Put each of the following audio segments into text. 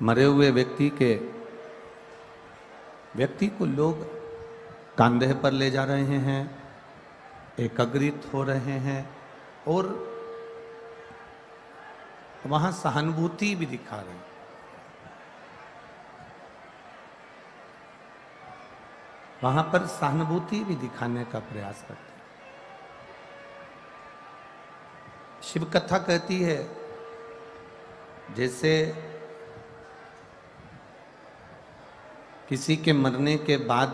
मरे हुए व्यक्ति को लोग कंधे पर ले जा रहे हैं, एकत्रित हो रहे हैं और वहां सहानुभूति भी दिखा रहे हैं। वहां पर सहानुभूति भी दिखाने का प्रयास करते हैं। शिव कथा कहती है जैसे किसी के मरने के बाद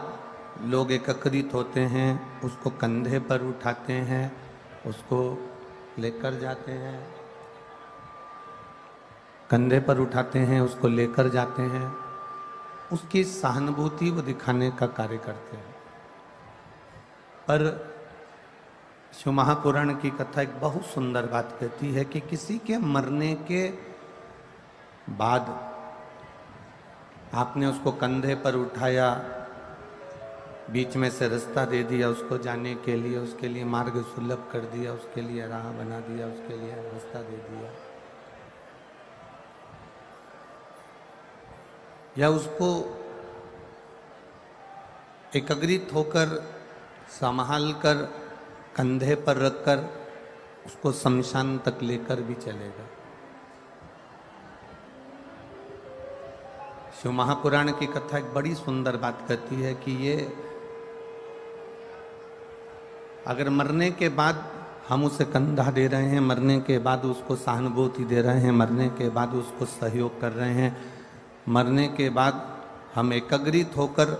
लोग एकत्रित होते हैं, उसको कंधे पर उठाते हैं, उसको लेकर जाते हैं, कंधे पर उठाते हैं, उसको लेकर जाते हैं, उसकी सहानुभूति वो दिखाने का कार्य करते हैं। पर शिव महापुराण की कथा एक बहुत सुंदर बात कहती है कि किसी के मरने के बाद आपने उसको कंधे पर उठाया, बीच में से रास्ता दे दिया उसको जाने के लिए, उसके लिए मार्ग सुलभ कर दिया, उसके लिए राह बना दिया, उसके लिए रास्ता दे दिया, या उसको एकत्रित होकर संभाल कर कंधे पर रखकर उसको शमशान तक लेकर भी चलेगा। शिव महापुराण की कथा एक बड़ी सुंदर बात कहती है कि ये अगर मरने के बाद हम उसे कंधा दे रहे हैं, मरने के बाद उसको सहानुभूति दे रहे हैं, मरने के बाद उसको सहयोग कर रहे हैं, मरने के बाद हम एकत्रित होकर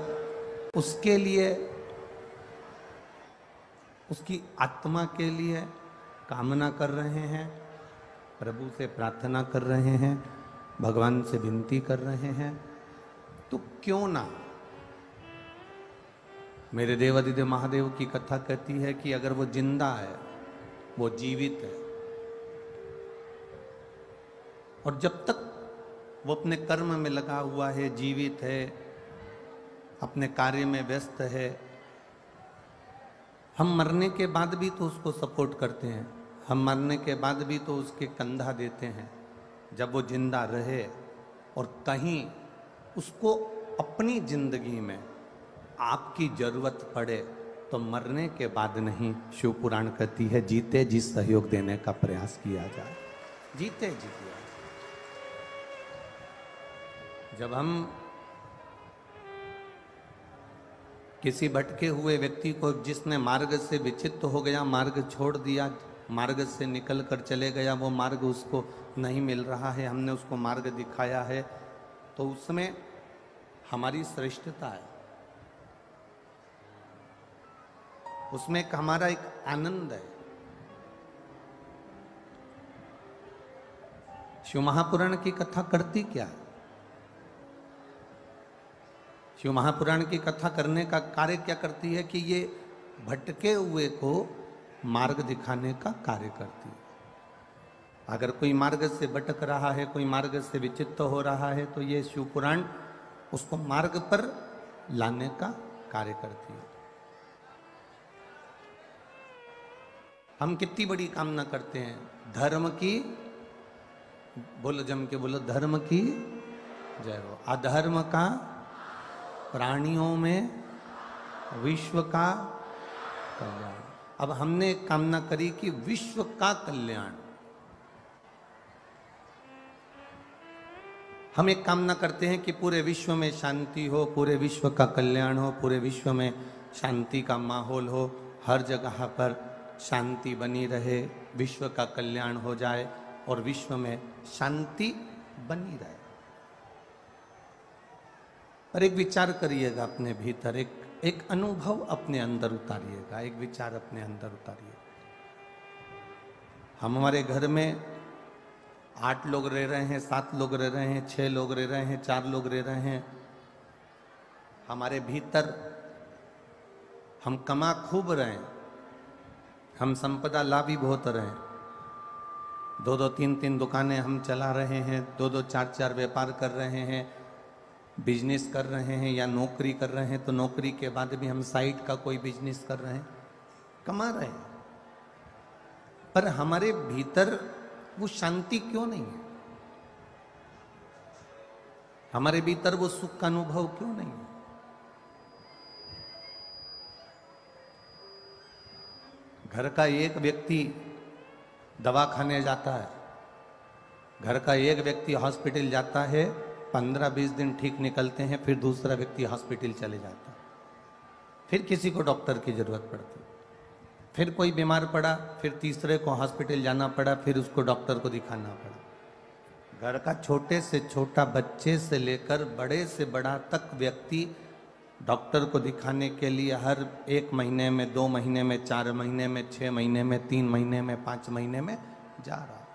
उसके लिए, उसकी आत्मा के लिए कामना कर रहे हैं, प्रभु से प्रार्थना कर रहे हैं, भगवान से विनती कर रहे हैं, तो क्यों ना मेरे देवादिदेव महादेव की कथा कहती है कि अगर वो जिंदा है, वो जीवित है, और जब तक वो अपने कर्म में लगा हुआ है, जीवित है, अपने कार्य में व्यस्त है, हम मरने के बाद भी तो उसको सपोर्ट करते हैं, हम मरने के बाद भी तो उसके कंधा देते हैं जब वो जिंदा रहे, और कहीं उसको अपनी जिंदगी में आपकी जरूरत पड़े तो मरने के बाद नहीं, शिव पुराण कहती है जीते जी सहयोग देने का प्रयास किया जाए, जीते जी किया। जब हम किसी भटके हुए व्यक्ति को, जिसने मार्ग से विचित्र हो गया, मार्ग छोड़ दिया, मार्ग से निकल कर चले गया, वो मार्ग उसको नहीं मिल रहा है, हमने उसको मार्ग दिखाया है, तो उसमें हमारी श्रेष्ठता है, उसमें एक हमारा एक आनंद है। शिव महापुराण की कथा करती क्या है? शिव महापुराण की कथा करने का कार्य क्या करती है कि ये भटके हुए को मार्ग दिखाने का कार्य करती है। अगर कोई मार्ग से भटक रहा है, कोई मार्ग से विचित्र हो रहा है, तो ये शिव पुराण उसको मार्ग पर लाने का कार्य करती है। हम कितनी बड़ी कामना करते हैं, धर्म की, बोलो जम के बोलो, धर्म की जय हो, अधर्म का प्राणियों में विश्व का कल्याण। अब हमने कामना करी कि विश्व का कल्याण, हम एक कामना करते हैं कि पूरे विश्व में शांति हो, पूरे विश्व का कल्याण हो, पूरे विश्व में शांति का माहौल हो, हर जगह पर शांति बनी रहे, विश्व का कल्याण हो जाए और विश्व में शांति बनी रहे। पर एक विचार करिएगा अपने भीतर, एक अनुभव अपने अंदर उतारिएगा, एक विचार अपने अंदर उतारिएगा। हम हमारे घर में 8 लोग रह रहे हैं, 7 लोग रह रहे हैं, 6 लोग रह रहे हैं, 4 लोग रह रहे हैं, हमारे भीतर हम कमा खूब रहे हैं, हम संपदा लाभी बहुत रहे हैं, 2-2 3-3 दुकानें हम चला रहे हैं, 2-2 4-4 व्यापार कर रहे हैं, बिजनेस कर रहे हैं या नौकरी कर रहे हैं, तो नौकरी के बाद भी हम साइड का कोई बिजनेस कर रहे हैं, कमा रहे हैं, पर हमारे भीतर वो शांति क्यों नहीं है? हमारे भीतर वो सुख का अनुभव क्यों नहीं है? घर का एक व्यक्ति दवा खाने जाता है, घर का एक व्यक्ति हॉस्पिटल जाता है, 15-20 दिन ठीक निकलते हैं, फिर दूसरा व्यक्ति हॉस्पिटल चले जाता है, फिर किसी को डॉक्टर की जरूरत पड़ती, फिर कोई बीमार पड़ा, फिर तीसरे को हॉस्पिटल जाना पड़ा, फिर उसको डॉक्टर को दिखाना पड़ा। घर का छोटे से छोटा बच्चे से लेकर बड़े से बड़ा तक व्यक्ति डॉक्टर को दिखाने के लिए हर 1 महीने में, 2 महीने में, 4 महीने में, 6 महीने में, 3 महीने में, 5 महीने में जा रहा।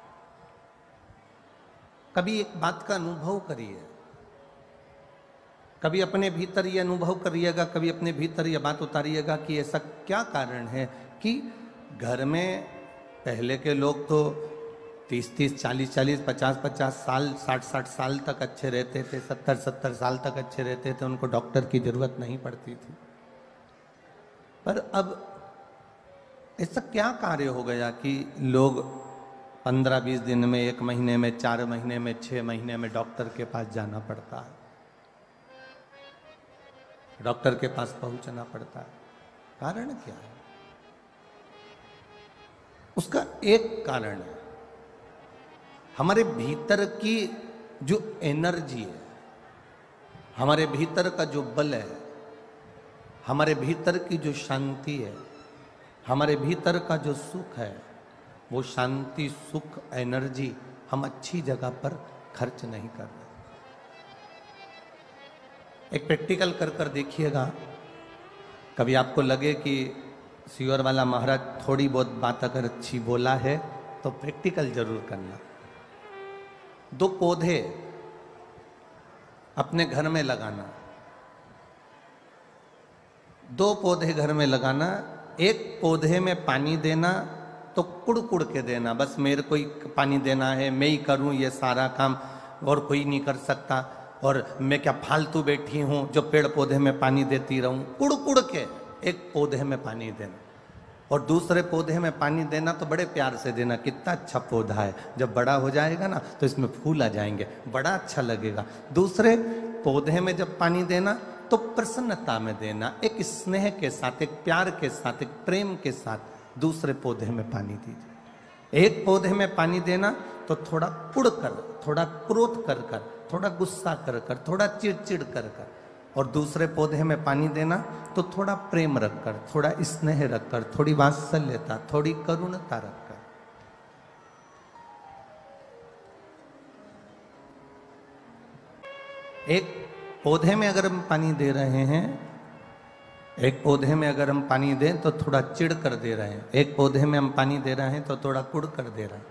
कभी एक बात का अनुभव करिए, कभी अपने भीतर ये अनुभव करिएगा, कभी अपने भीतर ये बात उतारिएगा कि ऐसा क्या कारण है कि घर में पहले के लोग तो 30-30, 40-40, 50-50 साल, 60-60 साल तक अच्छे रहते थे, 70-70 साल तक अच्छे रहते थे, उनको डॉक्टर की जरूरत नहीं पड़ती थी। पर अब ऐसा क्या कार्य हो गया कि लोग 15-20 दिन में, 1 महीने में, 4 महीने में, 6 महीने में डॉक्टर के पास जाना पड़ता है, डॉक्टर के पास पहुंचना पड़ता है? कारण क्या है? उसका एक कारण है, हमारे भीतर की जो एनर्जी है, हमारे भीतर का जो बल है, हमारे भीतर की जो शांति है, हमारे भीतर का जो सुख है, वो शांति, सुख, एनर्जी हम अच्छी जगह पर खर्च नहीं कर रहे। एक प्रैक्टिकल कर देखिएगा। कभी आपको लगे कि सियोर वाला महाराज थोड़ी बहुत बात अगर अच्छी बोला है तो प्रैक्टिकल जरूर करना। 2 पौधे अपने घर में लगाना, 2 पौधे घर में लगाना। एक पौधे में पानी देना तो कुड़ कुड़ के देना, बस मेरे को ही पानी देना है, मैं ही करूं ये सारा काम और कोई नहीं कर सकता, और मैं क्या फालतू बैठी हूं जो पेड़ पौधे में पानी देती रहूं। कुड़ कुड़ के एक पौधे में पानी देना, और दूसरे पौधे में पानी देना तो बड़े प्यार से देना। कितना अच्छा पौधा है, जब बड़ा हो जाएगा ना तो इसमें फूल आ जाएंगे, बड़ा अच्छा लगेगा। दूसरे पौधे में जब पानी देना तो प्रसन्नता में देना, एक स्नेह के साथ, एक प्यार के साथ, एक प्रेम के साथ दूसरे पौधे में पानी दीजिए। एक पौधे में पानी देना तो थोड़ा कुड़ कर, थोड़ा क्रोध कर कर, थोड़ा गुस्सा कर कर, थोड़ा चिड़चिड़ कर कर, और दूसरे पौधे में पानी देना तो थोड़ा प्रेम रखकर, थोड़ा स्नेह रखकर, थोड़ी वात्सल्यता, थोड़ी करुणता रखकर। एक पौधे में अगर हम पानी दे रहे हैं, एक पौधे में अगर हम पानी दें तो थोड़ा चिढ़ कर दे रहे हैं, एक पौधे में हम पानी दे रहे हैं तो थोड़ा कुड़ कर दे रहे हैं,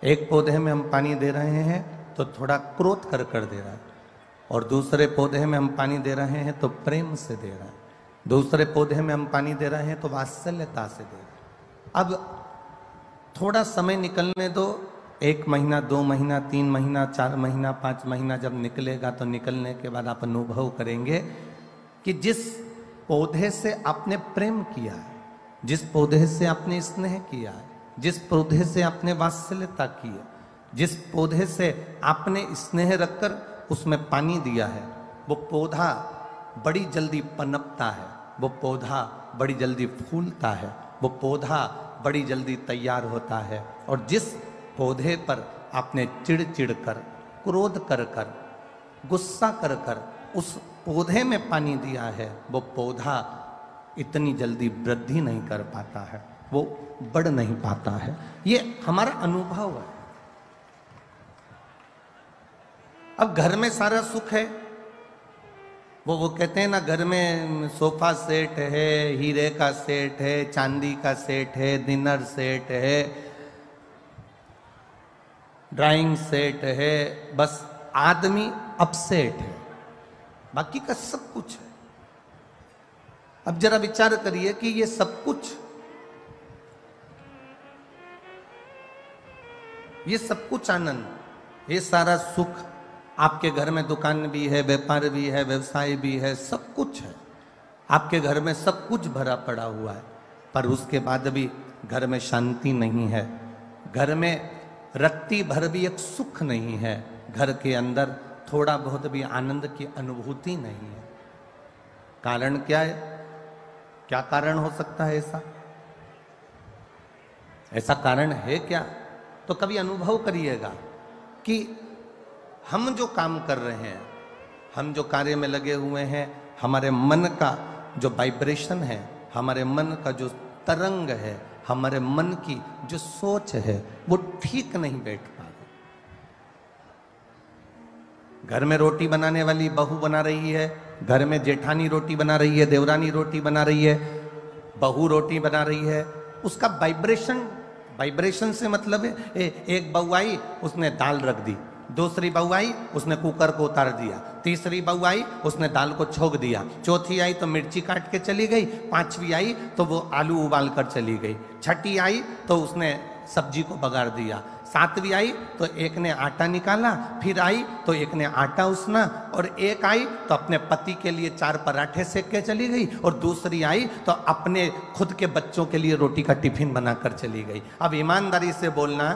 एक पौधे में हम पानी दे रहे हैं तो थोड़ा क्रोध कर कर दे रहा है, और दूसरे पौधे में हम पानी दे रहे हैं तो प्रेम से दे रहा है, दूसरे पौधे में हम पानी दे रहे हैं तो वात्सल्यता से दे रहे हैं। अब थोड़ा समय निकलने दो, 1 महीना, 2 महीना, 3 महीना, 4 महीना, 5 महीना जब निकलेगा तो निकलने के बाद आप अनुभव करेंगे कि जिस पौधे से आपने प्रेम किया है, जिस पौधे से आपने स्नेह किया है, जिस पौधे से आपने वात्सल्यता की है, जिस पौधे से आपने स्नेह रखकर उसमें पानी दिया है, वो पौधा बड़ी जल्दी पनपता है, वो पौधा बड़ी जल्दी फूलता है, वो पौधा बड़ी जल्दी तैयार होता है। और जिस पौधे पर आपने चिड़ चिड़ कर, क्रोध कर कर, गुस्सा कर कर उस पौधे में पानी दिया है, वो पौधा इतनी जल्दी वृद्धि नहीं कर पाता है, वो बढ़ नहीं पाता है। ये हमारा अनुभव है। अब घर में सारा सुख है, वो कहते हैं ना, घर में सोफा सेट है, हीरे का सेट है, चांदी का सेट है, डिनर सेट है, ड्राइंग सेट है, बस आदमी अपसेट है, बाकी का सब कुछ है। अब जरा विचार करिए कि ये सब कुछ, ये सब कुछ आनंद, ये सारा सुख, आपके घर में दुकान भी है, व्यापार भी है, व्यवसाय भी है, सब कुछ है, आपके घर में सब कुछ भरा पड़ा हुआ है, पर उसके बाद भी घर में शांति नहीं है, घर में रत्ती भर भी एक सुख नहीं है, घर के अंदर थोड़ा बहुत भी आनंद की अनुभूति नहीं है। कारण क्या है? क्या कारण हो सकता है ऐसा? ऐसा कारण है क्या? तो कभी अनुभव करिएगा कि हम जो काम कर रहे हैं, हम जो कार्य में लगे हुए हैं, हमारे मन का जो वाइब्रेशन है, हमारे मन का जो तरंग है, हमारे मन की जो सोच है, वो ठीक नहीं बैठ पा रही। घर में रोटी बनाने वाली बहू बना रही है, घर में जेठानी रोटी बना रही है, देवरानी रोटी बना रही है, बहू रोटी बना रही है, उसका वाइब्रेशन से मतलब है एक बहू आई, उसने दाल रख दी, दूसरी बहू आई, उसने कुकर को उतार दिया, तीसरी बहू आई, उसने दाल को छोक दिया, चौथी आई तो मिर्ची काट के चली गई, पांचवी आई तो वो आलू उबाल कर चली गई, छठी आई तो उसने सब्जी को बगाड़ दिया, सातवीं आई तो एक ने आटा निकाला, फिर आई तो एक ने आटा उसना, और एक आई तो अपने पति के लिए 4 पराठे सेक के चली गई, और दूसरी आई तो अपने खुद के बच्चों के लिए रोटी का टिफिन बनाकर चली गई। अब ईमानदारी से बोलना,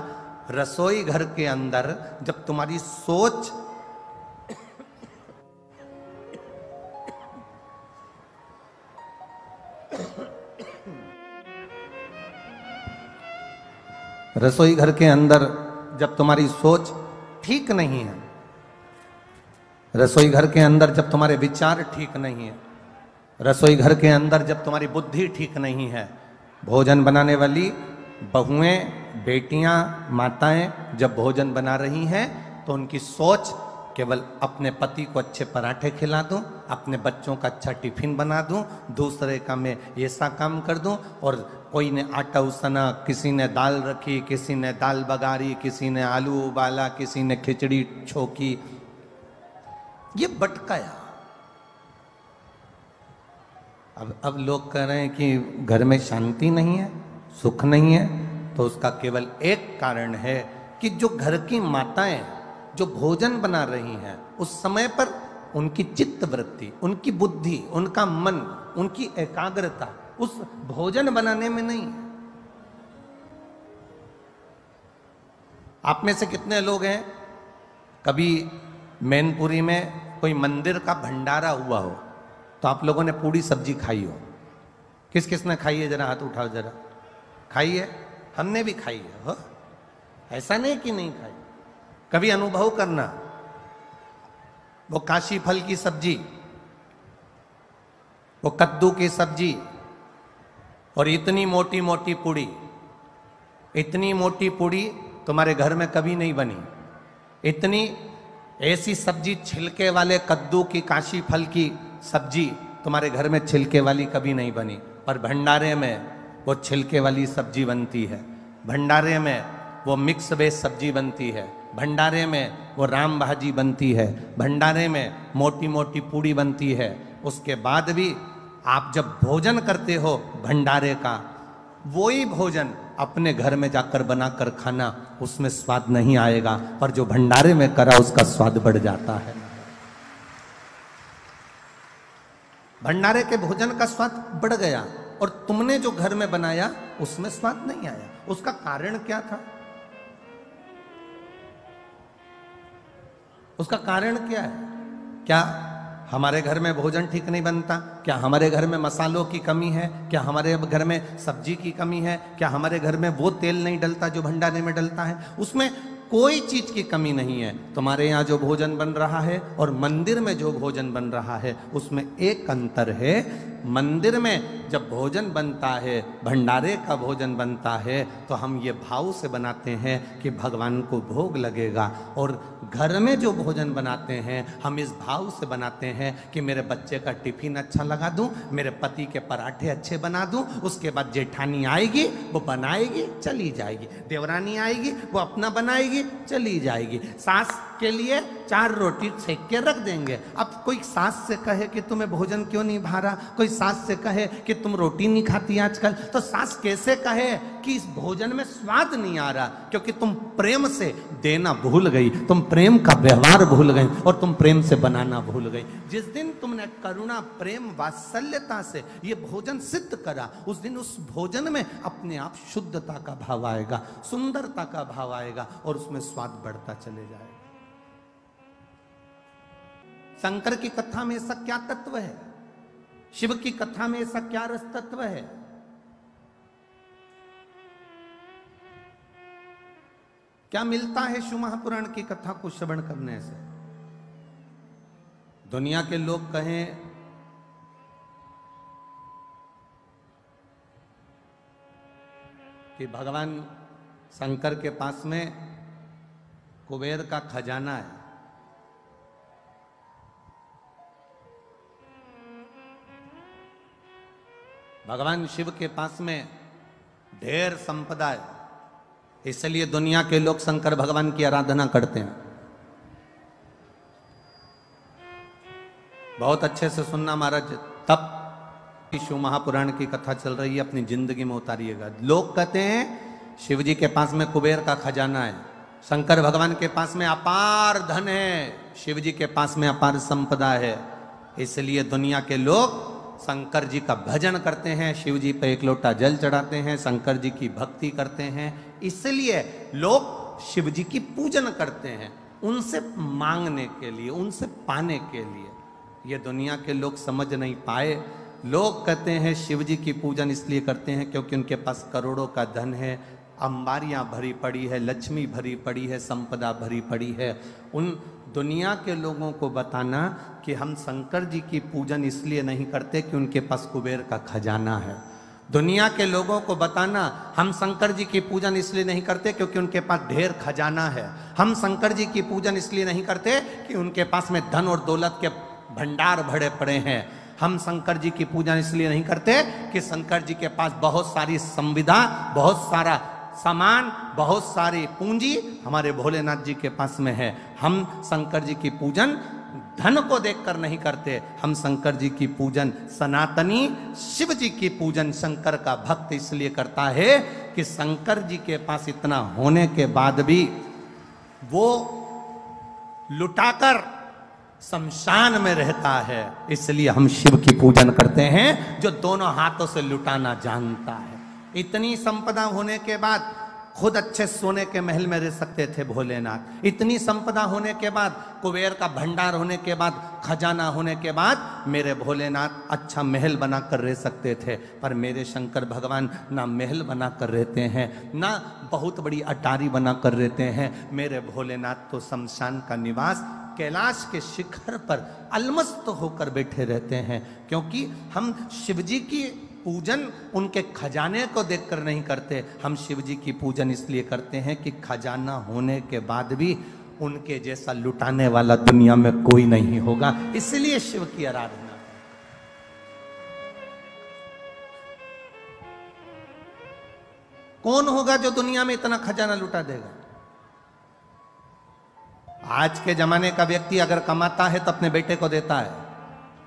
रसोई घर के अंदर जब तुम्हारी सोच रसोई घर के अंदर जब तुम्हारी सोच ठीक नहीं है, रसोई घर के अंदर जब तुम्हारे विचार ठीक नहीं है, रसोई घर के अंदर जब तुम्हारी बुद्धि ठीक नहीं है, भोजन बनाने वाली बहुएं, बेटियां, माताएं जब भोजन बना रही हैं तो उनकी सोच केवल अपने पति को अच्छे पराठे खिला दूं, अपने बच्चों का अच्छा टिफिन बना दूं, दूसरे का मैं ऐसा काम कर दूं, और कोई ने आटा उसना, किसी ने दाल रखी, किसी ने दाल बगारी, किसी ने आलू उबाला, किसी ने खिचड़ी छोकी, ये भटकाया। अब लोग कह रहे हैं कि घर में शांति नहीं है, सुख नहीं है, तो उसका केवल एक कारण है कि जो घर की माताएं जो भोजन बना रही हैं, उस समय पर उनकी चित्त वृत्ति, उनकी बुद्धि, उनका मन, उनकी एकाग्रता उस भोजन बनाने में नहीं है। आप में से कितने लोग हैं कभी मैनपुरी में कोई मंदिर का भंडारा हुआ हो तो आप लोगों ने पूरी सब्जी खाई हो? किस किस ने खाई है? जरा हाथ उठाओ, जरा खाई है? हमने भी खाई है हो? ऐसा नहीं कि नहीं खाई। कभी अनुभव करना, वो काशी फल की सब्जी, वो कद्दू की सब्जी, और इतनी मोटी मोटी पूड़ी, इतनी मोटी पूड़ी तुम्हारे घर में कभी नहीं बनी। इतनी ऐसी सब्जी, छिलके वाले कद्दू की, काशी फल की सब्जी तुम्हारे घर में छिलके वाली कभी नहीं बनी, पर भंडारे में वो छिलके वाली सब्जी बनती है, भंडारे में वो मिक्स वेज सब्जी बनती है, भंडारे में वो राम भाजी बनती है, भंडारे में मोटी मोटी पूड़ी बनती है। उसके बाद भी आप जब भोजन करते हो भंडारे का, वही भोजन अपने घर में जाकर बनाकर खाना, उसमें स्वाद नहीं आएगा, पर जो भंडारे में करा उसका स्वाद बढ़ जाता है। भंडारे के भोजन का स्वाद बढ़ गया, और तुमने जो घर में बनाया उसमें स्वाद नहीं आया। उसका कारण क्या था? उसका कारण क्या है? क्या हमारे घर में भोजन ठीक नहीं बनता? क्या हमारे घर में मसालों की कमी है? क्या हमारे घर में सब्जी की कमी है? क्या हमारे घर में वो तेल नहीं डलता जो भंडारे में डलता है? उसमें कोई चीज की कमी नहीं है। तुम्हारे यहाँ जो भोजन बन रहा है और मंदिर में जो भोजन बन रहा है उसमें एक अंतर है। मंदिर में जब भोजन बनता है, भंडारे का भोजन बनता है, तो हम ये भाव से बनाते हैं कि भगवान को भोग लगेगा, और घर में जो भोजन बनाते हैं हम इस भाव से बनाते हैं कि मेरे बच्चे का टिफिन अच्छा लगा दूं, मेरे पति के पराठे अच्छे बना दूं, उसके बाद जेठानी आएगी वो बनाएगी चली जाएगी, देवरानी आएगी वो अपना बनाएगी चली जाएगी, सास के लिए 4 रोटी सेक के रख देंगे। अब कोई सास से कहे कि तुम्हें भोजन क्यों नहीं भा रहा, कोई सास से कहे कि तुम रोटी नहीं खाती आजकल, तो सास कैसे कहे कि इस भोजन में स्वाद नहीं आ रहा? क्योंकि तुम प्रेम से देना भूल गई, तुम प्रेम का व्यवहार भूल गई, और तुम प्रेम से बनाना भूल गई। जिस दिन तुमने करुणा, प्रेम, वात्सल्यता से ये भोजन सिद्ध करा, उस दिन उस भोजन में अपने आप शुद्धता का भाव आएगा, सुंदरता का भाव आएगा, और उसमें स्वाद बढ़ता चले जाएगा। शंकर की कथा में ऐसा क्या तत्व है, शिव की कथा में ऐसा क्या रस तत्व है? क्या मिलता है शिव महापुराण की कथा को श्रवण करने से? दुनिया के लोग कहें कि भगवान शंकर के पास में कुबेर का खजाना है, भगवान शिव के पास में ढेर संपदा है, इसलिए दुनिया के लोग शंकर भगवान की आराधना करते हैं। बहुत अच्छे से सुनना महाराज, तब शिव महापुराण की कथा चल रही है, अपनी जिंदगी में उतारिएगा। लोग कहते हैं शिव जी के पास में कुबेर का खजाना है, शंकर भगवान के पास में अपार धन है, शिव जी के पास में अपार संपदा है, इसलिए दुनिया के लोग शंकर जी का भजन करते हैं, शिव जी पे एक लोटा जल चढ़ाते हैं, शंकर जी की भक्ति करते हैं, इसलिए लोग शिव जी की पूजन करते हैं, उनसे मांगने के लिए, उनसे पाने के लिए। ये दुनिया के लोग समझ नहीं पाए। लोग कहते हैं शिव जी की पूजन इसलिए करते हैं क्योंकि उनके पास करोड़ों का धन है, अंबारियां भरी पड़ी है, लक्ष्मी भरी पड़ी है, संपदा भरी पड़ी है। उन दुनिया के लोगों को बताना कि हम शंकर जी की पूजन इसलिए नहीं करते कि उनके पास कुबेर का खजाना है। दुनिया के लोगों को बताना हम शंकर जी की पूजन इसलिए नहीं करते क्योंकि उनके पास ढेर खजाना है। हम शंकर जी की पूजन इसलिए नहीं करते कि उनके पास में धन और दौलत के भंडार भरे पड़े हैं। हम शंकर जी की पूजन इसलिए नहीं करते कि शंकर जी के पास बहुत सारी संविदा, बहुत सारा सामान, बहुत सारी पूंजी हमारे भोलेनाथ जी के पास में है। हम शंकर जी की पूजन धन को देखकर नहीं करते, हम शंकर जी की पूजन, सनातनी शिव जी की पूजन शंकर का भक्त इसलिए करता है कि शंकर जी के पास इतना होने के बाद भी वो लुटाकर शमशान में रहता है, इसलिए हम शिव की पूजन करते हैं जो दोनों हाथों से लुटाना जानता है। इतनी संपदा होने के बाद खुद अच्छे सोने के महल में रह सकते थे भोलेनाथ, इतनी संपदा होने के बाद, कुबेर का भंडार होने के बाद, खजाना होने के बाद मेरे भोलेनाथ अच्छा महल बना कर रह सकते थे, पर मेरे शंकर भगवान ना महल बना कर रहते हैं, ना बहुत बड़ी अटारी बना कर रहते हैं। मेरे भोलेनाथ तो शमशान का निवास कैलाश के शिखर पर अलमस्त होकर बैठे रहते हैं, क्योंकि हम शिव जी की पूजन उनके खजाने को देखकर नहीं करते, हम शिव जी की पूजन इसलिए करते हैं कि खजाना होने के बाद भी उनके जैसा लुटाने वाला दुनिया में कोई नहीं होगा, इसलिए शिव की आराधना। कौन होगा जो दुनिया में इतना खजाना लुटा देगा? आज के जमाने का व्यक्ति अगर कमाता है तो अपने बेटे को देता है,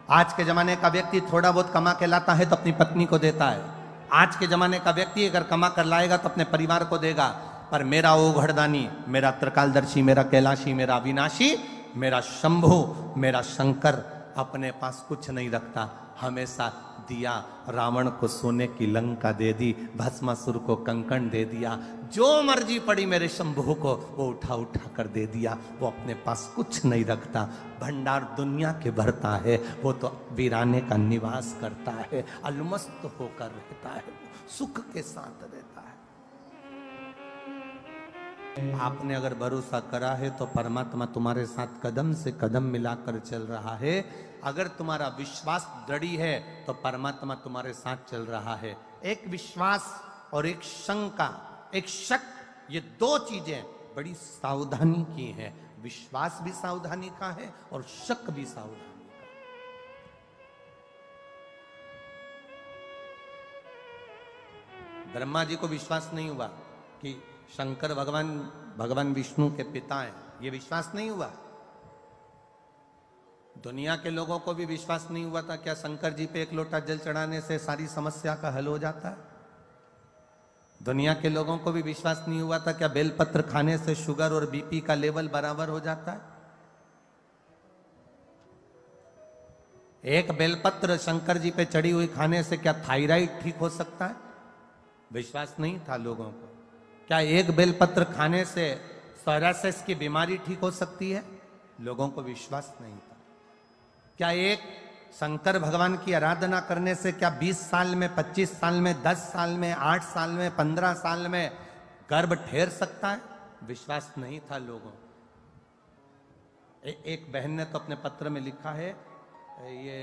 आज के जमाने का व्यक्ति थोड़ा बहुत कमा के लाता है तो अपनी पत्नी को देता है, आज के जमाने का व्यक्ति अगर कमा कर लाएगा तो अपने परिवार को देगा, पर मेरा ओघड़दानी, मेरा त्रिकालदर्शी, मेरा कैलाशी, मेरा अविनाशी, मेरा शंभु, मेरा शंकर अपने पास कुछ नहीं रखता, हमेशा दिया। रावण को सोने की लंका दे दी, भस्मासुर को कंकण दे दिया, जो मर्जी पड़ी मेरे शंभु को वो उठा उठा कर दे दिया। वो अपने पास कुछ नहीं रखता, भंडार दुनिया के भरता है, वो तो वीराने का निवास करता है, अलमस्त होकर रहता है, सुख के साथ रहता है। आपने अगर भरोसा करा है तो परमात्मा तुम्हारे साथ कदम से कदम मिलाकर चल रहा है। अगर तुम्हारा विश्वास दृढ़ है तो परमात्मा तुम्हारे साथ चल रहा है। एक विश्वास और एक शंका, एक शक, ये दो चीजें बड़ी सावधानी की है। विश्वास भी सावधानी का है और शक भी सावधानी का। ब्रह्मा जी को विश्वास नहीं हुआ कि शंकर भगवान विष्णु के पिता हैं, ये विश्वास नहीं हुआ। दुनिया के लोगों को भी विश्वास नहीं हुआ था क्या शंकर जी पे एक लोटा जल चढ़ाने से सारी समस्या का हल हो जाता है। दुनिया के लोगों को भी विश्वास नहीं हुआ था क्या बेलपत्र खाने से शुगर और बीपी का लेवल बराबर हो जाता है। एक बेलपत्र शंकर जी पे चढ़ी हुई खाने से क्या थायराइड ठीक हो सकता है? विश्वास नहीं था लोगों को। क्या एक बेलपत्र खाने से सोरायसिस की बीमारी ठीक हो सकती है? लोगों को विश्वास नहीं था। क्या एक शंकर भगवान की आराधना करने से क्या 20 साल में, 25 साल में, 10 साल में, 8 साल में, 15 साल में गर्भ ठहर सकता है? विश्वास नहीं था लोगों। एक बहन ने तो अपने पत्र में लिखा है, ये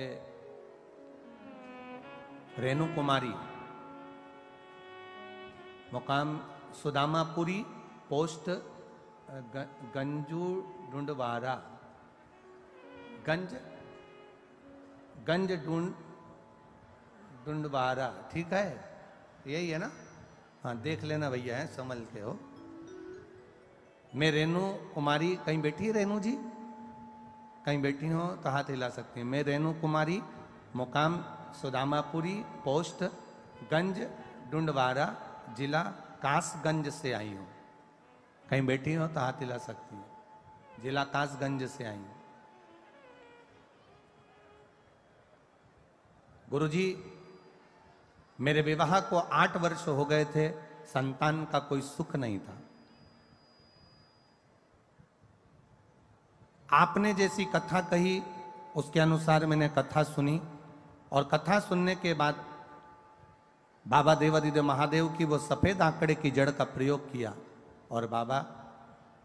रेणु कुमारी, मुकाम सुदामापुरी, पोस्ट गंजू ढूंढवारा, गंज ढूंढवारा, ठीक है, यही है ना? हाँ देख लेना भैया, है संभल के हो। मैं रेणु कुमारी, कहीं बैठी है रेणु जी? कहीं बैठी हो तो हाथ हिला सकती है। मैं रेणु कुमारी, मुकाम सुदामापुरी, पोस्ट गंज ढूंढवारा, जिला कासगंज से आई हूँ। कहीं बैठी हो तो हाथ हिला सकती है। जिला कासगंज से आई हूँ। गुरुजी, मेरे विवाह को 8 वर्ष हो गए थे, संतान का कोई सुख नहीं था। आपने जैसी कथा कही उसके अनुसार मैंने कथा सुनी, और कथा सुनने के बाद बाबा देवादिदेव महादेव की वो सफेद आंकड़े की जड़ का प्रयोग किया, और बाबा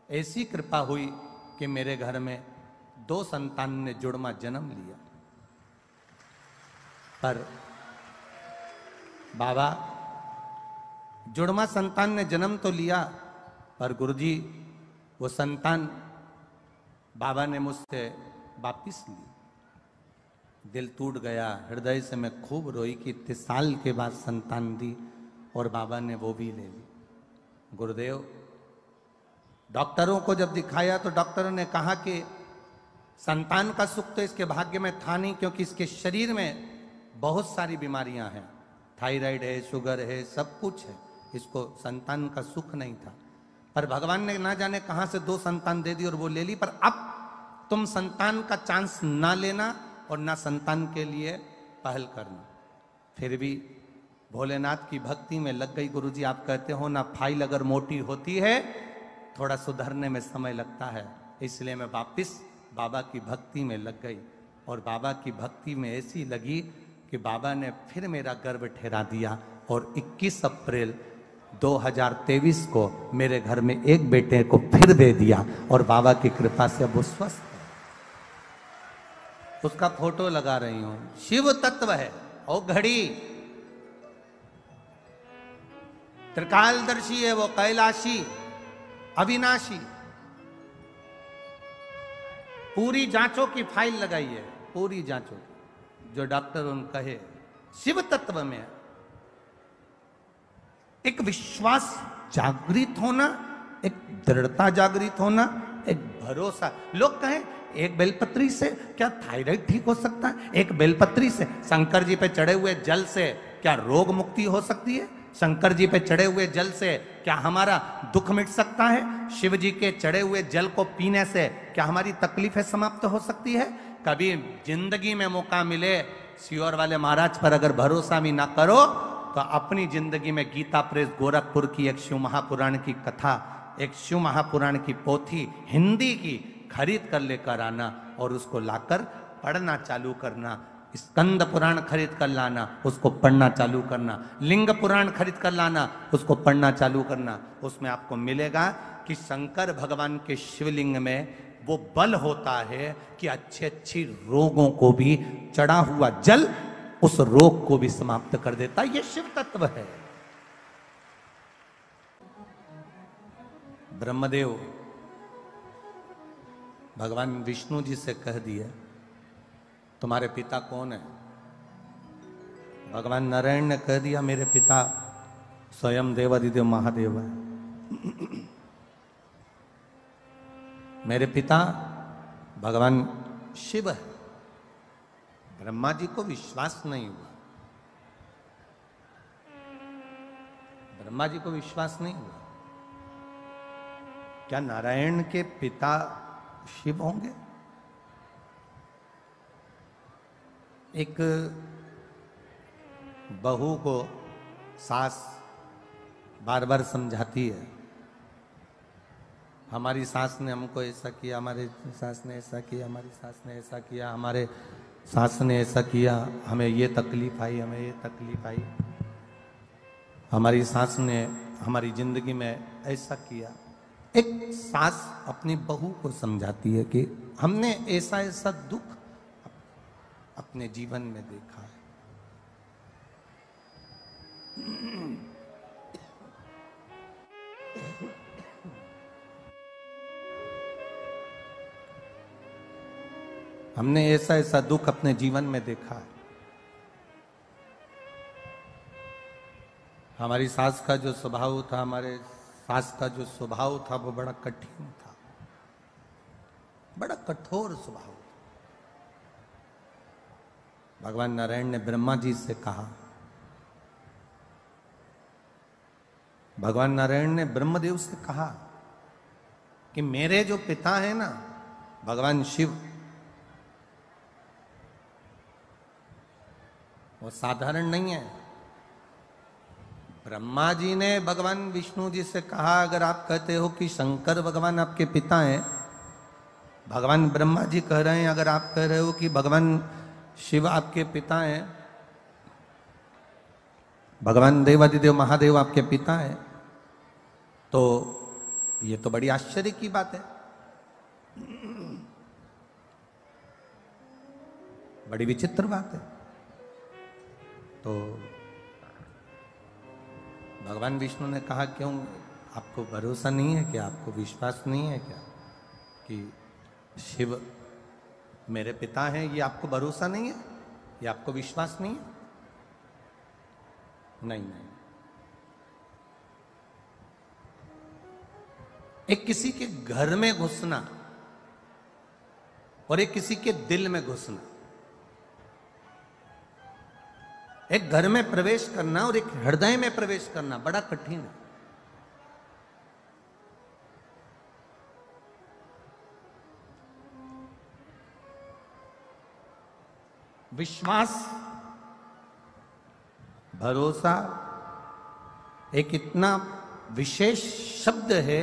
ऐसी कृपा हुई कि मेरे घर में 2 संतान ने जुड़वा जन्म लिया। पर बाबा, जुड़वा संतान ने जन्म तो लिया, पर गुरुजी वो संतान बाबा ने मुझसे वापिस ली। दिल टूट गया, हृदय से मैं खूब रोई कि इतने साल के बाद संतान दी और बाबा ने वो भी ले ली। गुरुदेव, डॉक्टरों को जब दिखाया तो डॉक्टरों ने कहा कि संतान का सुख तो इसके भाग्य में था नहीं, क्योंकि इसके शरीर में बहुत सारी बीमारियां हैं, थायराइड है, शुगर है, सब कुछ है, इसको संतान का सुख नहीं था। पर भगवान ने ना जाने कहां से 2 संतान दे दी और वो ले ली। पर अब तुम संतान का चांस ना लेना और ना संतान के लिए पहल करना। फिर भी भोलेनाथ की भक्ति में लग गई। गुरुजी, आप कहते हो ना, फाइल अगर मोटी होती है थोड़ा सुधरने में समय लगता है, इसलिए मैं वापिस बाबा की भक्ति में लग गई। और बाबा की भक्ति में ऐसी लगी कि बाबा ने फिर मेरा गर्भ ठहरा दिया, और 21 अप्रैल 2023 को मेरे घर में एक बेटे को फिर दे दिया, और बाबा की कृपा से अब वो स्वस्थ है। उसका फोटो लगा रही हूं। शिव तत्व है, ओ घड़ी त्रिकालदर्शी है, वो कैलाशी, अविनाशी। पूरी जांचों की फाइल लगाई है, पूरी जांचों की, जो डॉक्टर उन कहे। शिव तत्व में एक विश्वास जागृत होना, एक दृढ़ता जागृत होना, एक भरोसा। लोग कहें एक बेलपत्री से क्या थायराइड ठीक हो सकता है? एक बेलपत्री से, शंकर जी पे चढ़े हुए जल से क्या रोग मुक्ति हो सकती है? शंकर जी पे चढ़े हुए जल से क्या हमारा दुख मिट सकता है? शिव जी के चढ़े हुए जल को पीने से क्या हमारी तकलीफें समाप्त हो सकती है? कभी जिंदगी में मौका मिले, सियोर वाले महाराज पर अगर भरोसा भी ना करो तो अपनी जिंदगी में गीता प्रेस गोरखपुर की एक शिव महापुराण की कथा, एक शिव महापुराण की पोथी हिंदी की खरीद कर लेकर आना, और उसको लाकर पढ़ना चालू करना। स्कंद पुराण खरीद कर लाना, उसको पढ़ना चालू करना। लिंग पुराण खरीद कर लाना, उसको पढ़ना चालू करना। उसमें आपको मिलेगा कि शंकर भगवान के शिवलिंग में वो बल होता है कि अच्छे अच्छी रोगों को भी चढ़ा हुआ जल उस रोग को भी समाप्त कर देता। ये शिव तत्व है। ब्रह्मदेव भगवान विष्णु जी से कह दिया, तुम्हारे पिता कौन है? भगवान नारायण ने कह दिया, मेरे पिता स्वयं देवादिदेव महादेव है। मेरे पिता भगवान शिव है। ब्रह्मा जी को विश्वास नहीं हुआ, ब्रह्मा जी को विश्वास नहीं हुआ। क्या नारायण के पिता शिव होंगे? एक बहू को सास बार बार समझाती है, हमारी सास ने हमको ऐसा किया, हमारे सास ने ऐसा किया, हमारी सास ने ऐसा किया, हमारे सास ने ऐसा किया, हमें ये तकलीफ आई, हमें ये तकलीफ आई, हमारी सास ने हमारी जिंदगी में ऐसा किया। एक सास अपनी बहू को समझाती है कि हमने ऐसा ऐसा दुख अपने जीवन में देखा है। हमने ऐसा ऐसा दुख अपने जीवन में देखा है। हमारी सास का जो स्वभाव था, हमारे सास का जो स्वभाव था वो बड़ा कठिन था, बड़ा कठोर स्वभाव था। भगवान नारायण ने ब्रह्मा जी से कहा, भगवान नारायण ने ब्रह्मदेव से कहा कि मेरे जो पिता है ना भगवान शिव, वो साधारण नहीं है। ब्रह्मा जी ने भगवान विष्णु जी से कहा, अगर आप कहते हो कि शंकर भगवान आपके पिता हैं, भगवान ब्रह्मा जी कह रहे हैं अगर आप कह रहे हो कि भगवान शिव आपके पिता हैं, भगवान देवादिदेव महादेव आपके पिता हैं, तो ये तो बड़ी आश्चर्य की बात है, बड़ी विचित्र बात है। तो भगवान विष्णु ने कहा, क्यों आपको भरोसा नहीं है क्या, आपको विश्वास नहीं है क्या कि शिव मेरे पिता हैं? ये आपको भरोसा नहीं है, ये आपको विश्वास नहीं है? नहीं। एक किसी के घर में घुसना और एक किसी के दिल में घुसना, एक घर में प्रवेश करना और एक हृदय में प्रवेश करना बड़ा कठिन है। विश्वास, भरोसा एक इतना विशेष शब्द है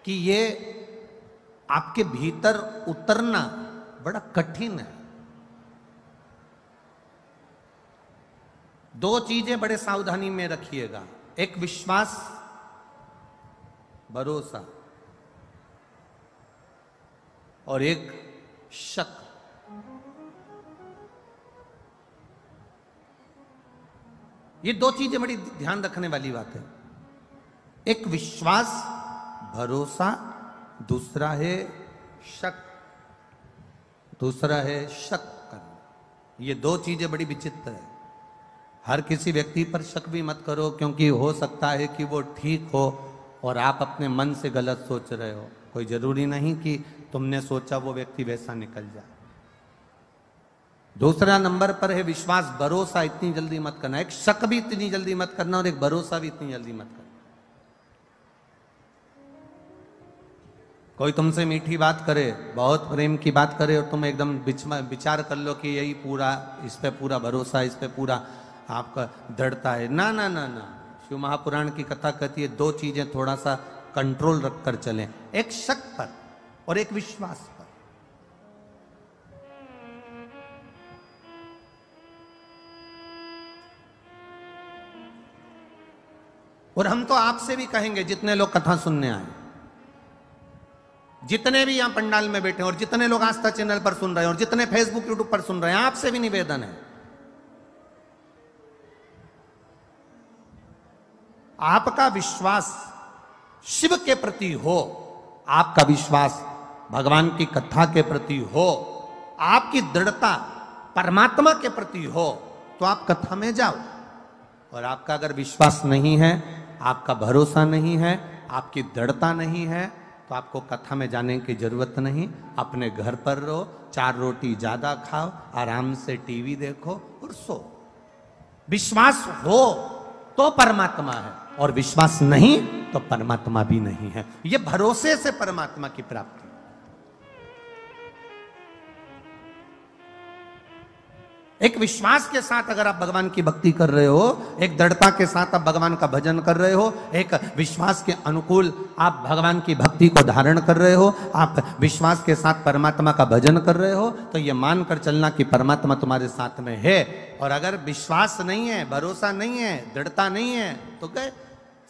कि ये आपके भीतर उतरना बड़ा कठिन है। दो चीजें बड़े सावधानी में रखिएगा, एक विश्वास, भरोसा, और एक शक। ये दो चीजें बड़ी ध्यान रखने वाली बात है। एक विश्वास, भरोसा, दूसरा है शक, दूसरा है शक करना। ये दो चीजें बड़ी विचित्र है। हर किसी व्यक्ति पर शक भी मत करो, क्योंकि हो सकता है कि वो ठीक हो और आप अपने मन से गलत सोच रहे हो। कोई जरूरी नहीं कि तुमने सोचा वो व्यक्ति वैसा निकल जाए। दूसरा नंबर पर है विश्वास, भरोसा इतनी जल्दी मत करना। एक शक भी इतनी जल्दी मत करना और एक भरोसा भी इतनी जल्दी मत करना। कोई तुमसे मीठी बात करे, बहुत प्रेम की बात करे, और तुम एकदम विचार कर लो कि यही पूरा, इस पे पूरा भरोसा, इस पे पूरा आपका दृढ़ता है। ना ना ना ना, शिव महापुराण की कथा कहती है दो चीजें थोड़ा सा कंट्रोल रखकर चलें, एक शक पर और एक विश्वास पर। और हम तो आपसे भी कहेंगे, जितने लोग कथा सुनने आए, जितने भी यहां पंडाल में बैठे और जितने लोग आस्था चैनल पर सुन रहे हैं और जितने फेसबुक यूट्यूब पर सुन रहे हैं, आपसे भी निवेदन है, आपका विश्वास शिव के प्रति हो, आपका विश्वास भगवान की कथा के प्रति हो, आपकी दृढ़ता परमात्मा के प्रति हो, तो आप कथा में जाओ। और आपका अगर विश्वास नहीं है, आपका भरोसा नहीं है, आपकी दृढ़ता नहीं है, तो आपको कथा में जाने की जरूरत नहीं। अपने घर पर रहो, 4 रोटी ज्यादा खाओ, आराम से टीवी देखो और सो। विश्वास हो तो परमात्मा है, और विश्वास नहीं तो परमात्मा भी नहीं है। यह भरोसे से परमात्मा की प्राप्ति। एक विश्वास के साथ अगर आप भगवान की भक्ति कर रहे हो, एक दृढ़ता के साथ आप भगवान का भजन कर रहे हो, एक विश्वास के अनुकूल आप भगवान की भक्ति को धारण कर रहे हो, आप विश्वास के साथ परमात्मा का भजन कर रहे हो, तो ये मानकर चलना कि परमात्मा तुम्हारे साथ में है। और अगर विश्वास नहीं है, भरोसा नहीं है, दृढ़ता नहीं है, तो गए।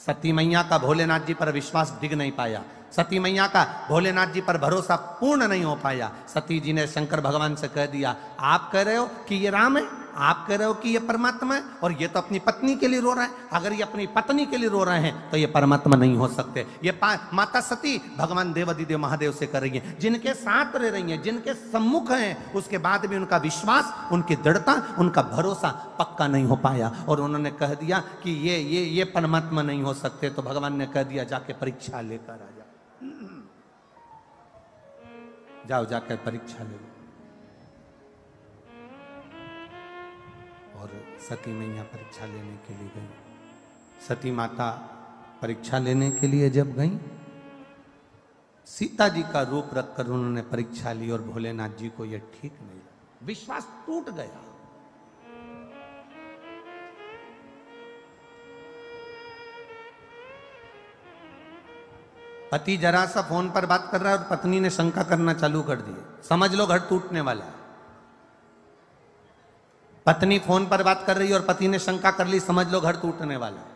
सती मैया का भोलेनाथ जी पर विश्वास डिग नहीं पाया, सती मैया का भोलेनाथ जी पर भरोसा पूर्ण नहीं हो पाया। सती जी ने शंकर भगवान से कह दिया, आप कह रहे हो कि ये राम है, आप कह रहे हो कि ये परमात्मा है, और ये तो अपनी पत्नी के लिए रो रहा है। अगर ये अपनी पत्नी के लिए रो रहे हैं तो ये परमात्मा नहीं हो सकते। ये माता सती भगवान देवादिदेव महादेव से कर रही है, जिनके साथ रह रही हैं, जिनके सम्मुख हैं, उसके बाद भी उनका विश्वास, उनकी दृढ़ता, उनका भरोसा पक्का नहीं हो पाया। और उन्होंने कह दिया कि ये परमात्मा नहीं हो सकते। तो भगवान ने कह दिया, जाके परीक्षा लेकर आ जाओ, जाकर परीक्षा ले लो। और सती मैया परीक्षा लेने के लिए गई। सती माता परीक्षा लेने के लिए जब गई, सीता जी का रूप रखकर उन्होंने परीक्षा ली, और भोलेनाथ जी को यह ठीक नहीं लगा, विश्वास टूट गया। पति जरा सा फोन पर बात कर रहा है और पत्नी ने शंका करना चालू कर दी, समझ लो घर टूटने वाला है। पत्नी फोन पर बात कर रही है और पति ने शंका कर ली, समझ लो घर टूटने वाला है।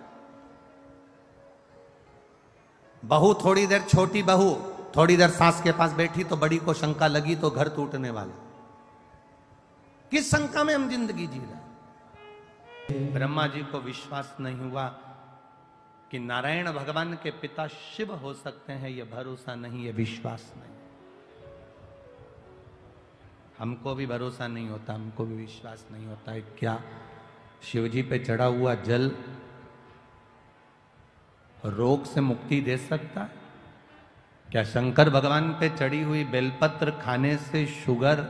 बहू थोड़ी देर, छोटी बहू थोड़ी देर सास के पास बैठी तो बड़ी को शंका लगी, तो घर टूटने वाला। किस शंका में हम जिंदगी जी रहे? ब्रह्मा जी को विश्वास नहीं हुआ कि नारायण भगवान के पिता शिव हो सकते हैं, यह भरोसा नहीं, यह विश्वास नहीं। हमको भी भरोसा नहीं होता, हमको भी विश्वास नहीं होता है क्या शिव जी पे चढ़ा हुआ जल रोग से मुक्ति दे सकता है? क्या शंकर भगवान पे चढ़ी हुई बेलपत्र खाने से शुगर,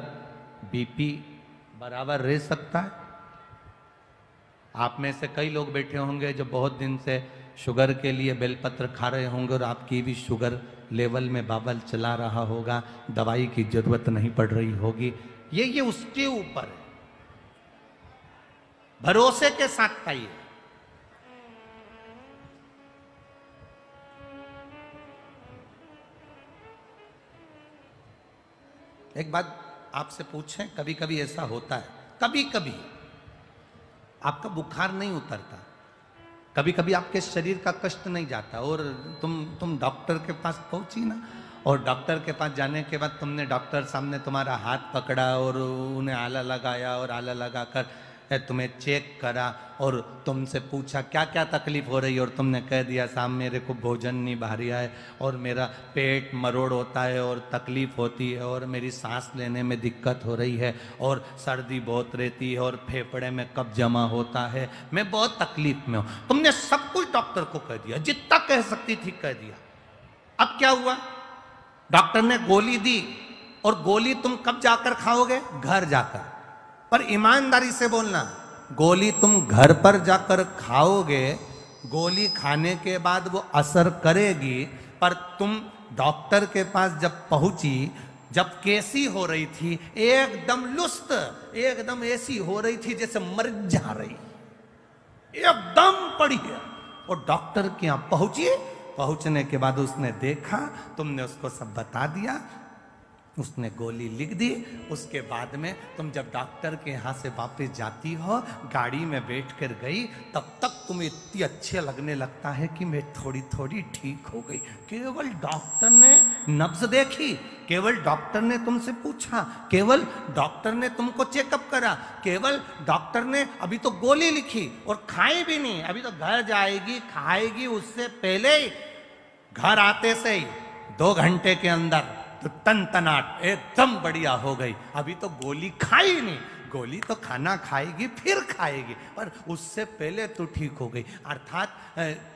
बीपी बराबर रह सकता है? आप में से कई लोग बैठे होंगे जो बहुत दिन से शुगर के लिए बेलपत्र खा रहे होंगे, और आपकी भी शुगर लेवल में बाबल चला रहा होगा, दवाई की जरूरत नहीं पड़ रही होगी। ये उसके ऊपर है, भरोसे के साथ पाइए। एक बात आपसे पूछें, कभी कभी ऐसा होता है, कभी कभी आपका बुखार नहीं उतरता, कभी कभी आपके शरीर का कष्ट नहीं जाता, और तुम डॉक्टर के पास पहुंची ना, और डॉक्टर के पास जाने के बाद तुमने डॉक्टर सामने तुम्हारा हाथ पकड़ा और उन्हें आला लगाया, और आला लगाकर तुम्हें चेक करा और तुमसे पूछा क्या क्या तकलीफ हो रही है, और तुमने कह दिया साहब मेरे को भोजन नहीं भारिया है, और मेरा पेट मरोड़ होता है, और तकलीफ होती है, और मेरी सांस लेने में दिक्कत हो रही है, और सर्दी बहुत रहती है, और फेफड़े में कब जमा होता है, मैं बहुत तकलीफ में हूँ। तुमने सब कुछ डॉक्टर को कह दिया, जितना कह सकती थी कह दिया। अब क्या हुआ? डॉक्टर ने गोली दी, और गोली तुम कब जाकर खाओगे? घर जाकर। पर ईमानदारी से बोलना, गोली तुम घर पर जाकर खाओगे, गोली खाने के बाद वो असर करेगी, पर तुम डॉक्टर के पास जब पहुंची, जब कैसी हो रही थी, एकदम लुस्त, एकदम ऐसी हो रही थी जैसे मर जा रही, एकदम पड़ी है। और डॉक्टर के यहां पहुंची, पहुंचने के बाद उसने देखा, तुमने उसको सब बता दिया, उसने गोली लिख दी। उसके बाद में तुम जब डॉक्टर के यहाँ से वापस जाती हो, गाड़ी में बैठ कर गई, तब तक तुम्हें इतनी अच्छे लगने लगता है कि मैं थोड़ी थोड़ी ठीक हो गई। केवल डॉक्टर ने नब्ज देखी, केवल डॉक्टर ने तुमसे पूछा, केवल डॉक्टर ने तुमको चेकअप करा, केवल डॉक्टर ने अभी तो गोली लिखी और खाई भी नहीं, अभी तो घर जाएगी खाएगी, उससे पहले ही घर आते से ही 2 घंटे के अंदर तो तनतनाट एकदम बढ़िया हो गई। अभी तो गोली खाई नहीं, गोली तो खाना खाएगी फिर खाएगी, पर उससे पहले तो ठीक हो गई। अर्थात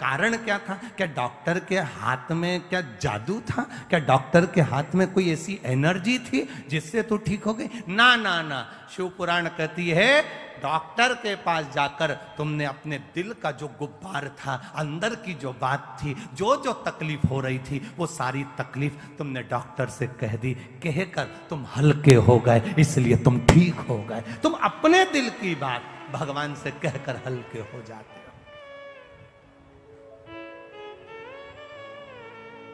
कारण क्या था? क्या डॉक्टर के हाथ में क्या जादू था? क्या डॉक्टर के हाथ में कोई ऐसी एनर्जी थी जिससे तो ठीक हो गई? ना ना ना, शिव पुराण कहती है डॉक्टर के पास जाकर तुमने अपने दिल का जो गुब्बार था, अंदर की जो बात थी, जो जो तकलीफ हो रही थी, वो सारी तकलीफ तुमने डॉक्टर से कह दी। कहकर तुम हल्के हो गए, इसलिए तुम ठीक हो गए। तुम अपने दिल की बात भगवान से कहकर हल्के हो जाते हो।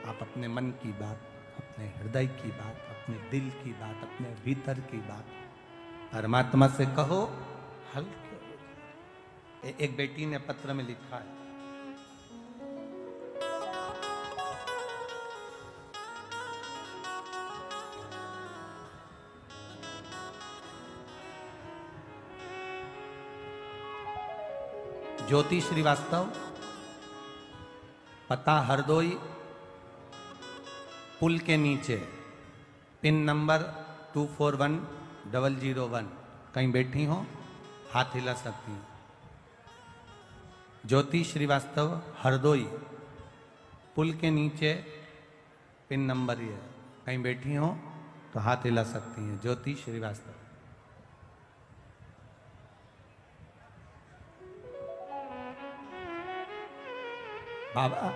आप अपने मन की बात, अपने हृदय की बात, अपने दिल की बात, अपने भीतर की बात परमात्मा से कहो, हल्के हो जाए। एक बेटी ने पत्र में लिखा है, ज्योति श्रीवास्तव, पता हरदोई, पुल के नीचे, पिन नंबर 241001। कहीं बैठी हो, हाथ हिला सकती हो। ज्योति श्रीवास्तव, हरदोई, पुल के नीचे, पिन नंबर ये। कहीं बैठी हो तो हाथ हिला सकती हैं। ज्योति श्रीवास्तव। बाबा,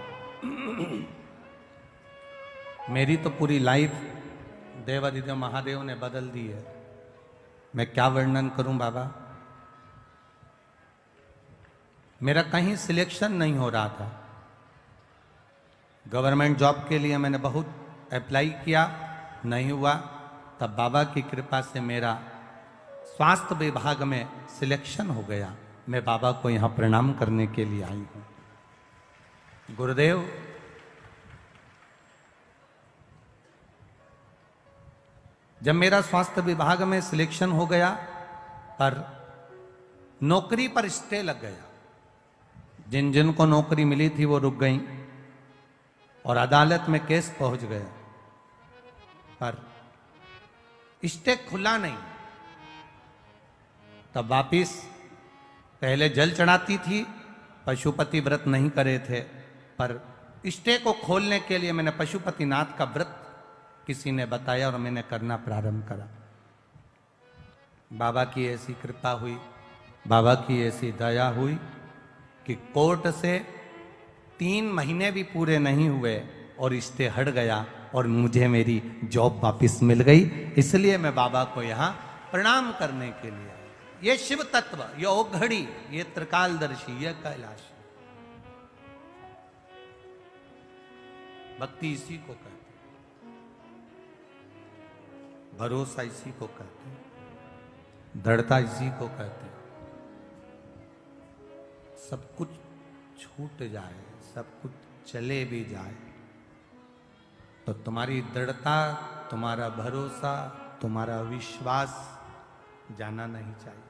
मेरी तो पूरी लाइफ देवादिदेव महादेव ने बदल दी है। मैं क्या वर्णन करूं बाबा। मेरा कहीं सिलेक्शन नहीं हो रहा था। गवर्नमेंट जॉब के लिए मैंने बहुत अप्लाई किया, नहीं हुआ। तब बाबा की कृपा से मेरा स्वास्थ्य विभाग में सिलेक्शन हो गया। मैं बाबा को यहां प्रणाम करने के लिए आई हूं। गुरुदेव, जब मेरा स्वास्थ्य विभाग में सिलेक्शन हो गया, पर नौकरी पर स्टे लग गया। जिन जिन को नौकरी मिली थी वो रुक गई और अदालत में केस पहुंच गया, पर स्टे खुला नहीं। तब वापिस पहले जल चढ़ाती थी, पशुपति व्रत नहीं करे थे, पर स्टे को खोलने के लिए मैंने पशुपतिनाथ का व्रत किसी ने बताया और मैंने करना प्रारंभ करा। बाबा की ऐसी कृपा हुई, बाबा की ऐसी दया हुई कि कोर्ट से 3 महीने भी पूरे नहीं हुए और स्टे हट गया और मुझे मेरी जॉब वापस मिल गई। इसलिए मैं बाबा को यहाँ प्रणाम करने के लिए आया। ये शिव तत्व, ये ओघड़ी, ये त्रिकालदर्शी, ये कैलाश, भक्ति इसी को कहते, भरोसा इसी को कहते, दृढ़ता इसी को कहते। सब कुछ छूट जाए, सब कुछ चले भी जाए, तो तुम्हारी दृढ़ता, तुम्हारा भरोसा, तुम्हारा विश्वास जाना नहीं चाहिए।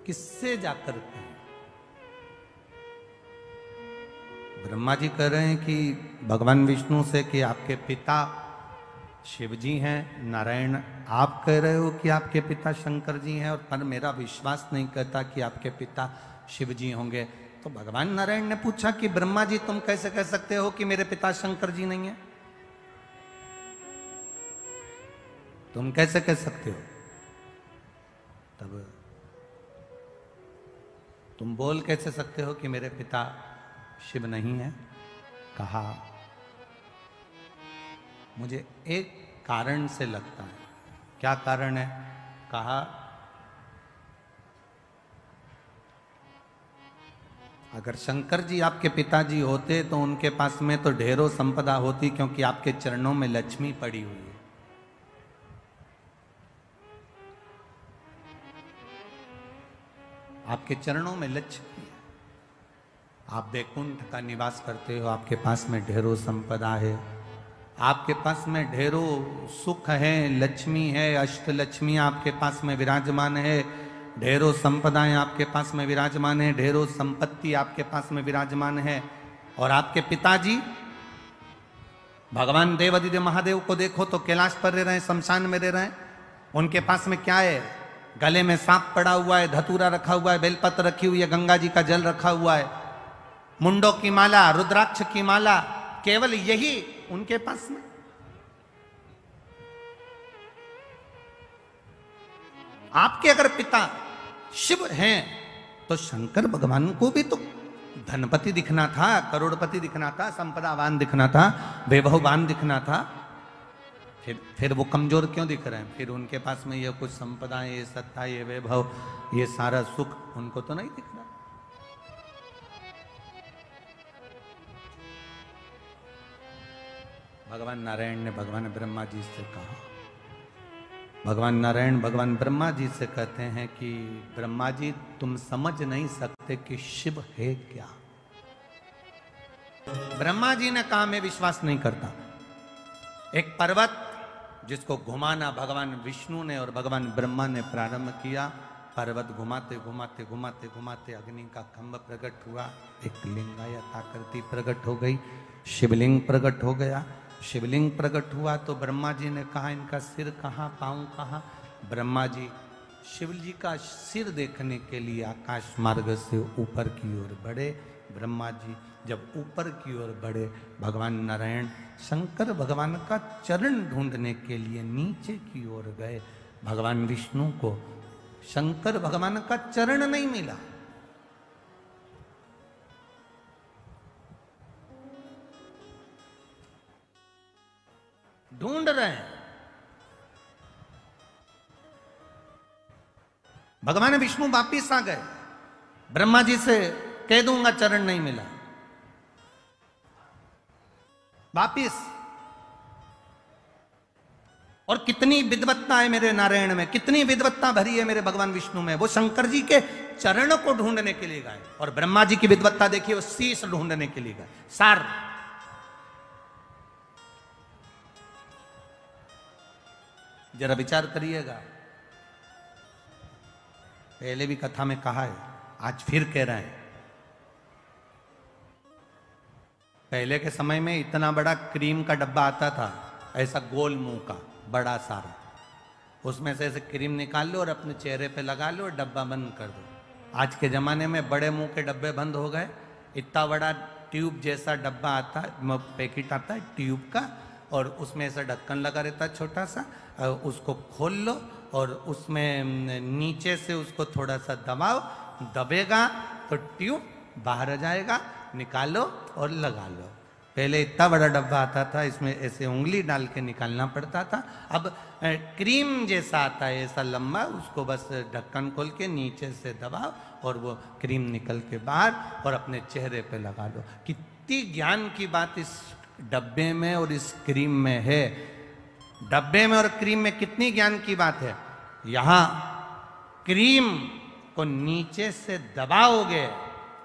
किससे जाकर कहें? ब्रह्मा जी कह रहे हैं कि भगवान विष्णु से कि आपके पिता शिव जी हैं। नारायण आप कह रहे हो कि आपके पिता शंकर जी हैं, और पर मेरा विश्वास नहीं कहता कि आपके पिता शिव जी होंगे। तो भगवान नारायण ने पूछा कि ब्रह्मा जी तुम कैसे कह सकते हो कि मेरे पिता शंकर जी नहीं है? तुम कैसे कह सकते हो? तब तुम बोल कैसे सकते हो कि मेरे पिता शिव नहीं है? कहा, मुझे एक कारण से लगता है। क्या कारण है? कहा, अगर शंकर जी आपके पिताजी होते तो उनके पास में तो ढेरों संपदा होती, क्योंकि आपके चरणों में लक्ष्मी पड़ी हुई है। आपके चरणों में लक्ष्मी है। आप वैकुंठ का निवास करते हो, आपके पास में ढेरों संपदा है, आपके पास में ढेरों सुख है, लक्ष्मी है, अष्टलक्ष्मी आपके पास में विराजमान है, ढेरों संपदाएं आपके पास में विराजमान है, ढेरों संपत्ति आपके पास में विराजमान है। और आपके पिताजी भगवान देवादिदेव महादेव को देखो तो कैलाश पर रह रहे हैं, शमशान में रह रहे हैं। उनके पास में क्या है? गले में सांप पड़ा हुआ है, धतूरा रखा हुआ है, बेलपत्र रखी हुई है, गंगा जी का जल रखा हुआ है, मुंडों की माला, रुद्राक्ष की माला, केवल यही उनके पास में। आपके अगर पिता शिव हैं तो शंकर भगवान को भी तो धनपति दिखना था, करोड़पति दिखना था, संपदावान दिखना था, वैभववान दिखना था। फिर वो कमजोर क्यों दिख रहे हैं? फिर उनके पास में ये कुछ संपदा, ये सत्ता, ये वैभव, ये सारा सुख उनको तो नहीं दिख रहा। भगवान नारायण ने भगवान ब्रह्मा जी से कहा, भगवान नारायण भगवान ब्रह्मा जी से कहते हैं कि ब्रह्मा जी तुम समझ नहीं सकते कि शिव है क्या। ब्रह्मा जी ने कहा मैं विश्वास नहीं करता। एक पर्वत जिसको घुमाना भगवान विष्णु ने और भगवान ब्रह्मा ने प्रारंभ किया, पर्वत घुमाते घुमाते घुमाते घुमाते अग्नि का खंभ प्रकट हुआ, एक लिंगायत आकृति प्रकट हो गई, शिवलिंग प्रकट हो गया। शिवलिंग प्रकट हुआ तो ब्रह्मा जी ने कहा इनका सिर कहाँ, पांव कहाँ? ब्रह्मा जी शिव जी का सिर देखने के लिए आकाश मार्ग से ऊपर की ओर बढ़े। ब्रह्मा जी जब ऊपर की ओर बढ़े, भगवान नारायण शंकर भगवान का चरण ढूंढने के लिए नीचे की ओर गए। भगवान विष्णु को शंकर भगवान का चरण नहीं मिला। ढूंढ रहे हैं। भगवान विष्णु वापिस आ गए, ब्रह्मा जी से कह दूंगा चरण नहीं मिला। वापिस। और कितनी विद्वत्ता है मेरे नारायण में, कितनी विद्वत्ता भरी है मेरे भगवान विष्णु में। वो शंकर जी के चरण को ढूंढने के लिए गए। और ब्रह्मा जी की विद्वत्ता देखिए, वो शीश ढूंढने के लिए गए। सार जरा विचार करिएगा। पहले भी कथा में कहा है, आज फिर कह रहे हैं। पहले के समय में इतना बड़ा क्रीम का डब्बा आता था, ऐसा गोल मुंह का बड़ा सारा, उसमें से ऐसे क्रीम निकाल लो और अपने चेहरे पे लगा लो और डब्बा बंद कर दो। आज के जमाने में बड़े मुंह के डब्बे बंद हो गए। इतना बड़ा ट्यूब जैसा डब्बा आता है, पैकेट आता है ट्यूब का, और उसमें ऐसा ढक्कन लगा रहता है छोटा सा। उसको खोल लो और उसमें नीचे से उसको थोड़ा सा दबाओ, दबेगा तो ट्यूब बाहर आ जाएगा, निकालो और लगा लो। पहले इतना बड़ा डब्बा आता था, इसमें ऐसे उंगली डाल के निकालना पड़ता था। अब क्रीम जैसा आता है ऐसा लंबा, उसको बस ढक्कन खोल के नीचे से दबाओ और वो क्रीम निकल के बाहर और अपने चेहरे पे लगा लो। कितनी ज्ञान की बात इस डब्बे में और इस क्रीम में है। डब्बे में और क्रीम में कितनी ज्ञान की बात है। यहां क्रीम को नीचे से दबाओगे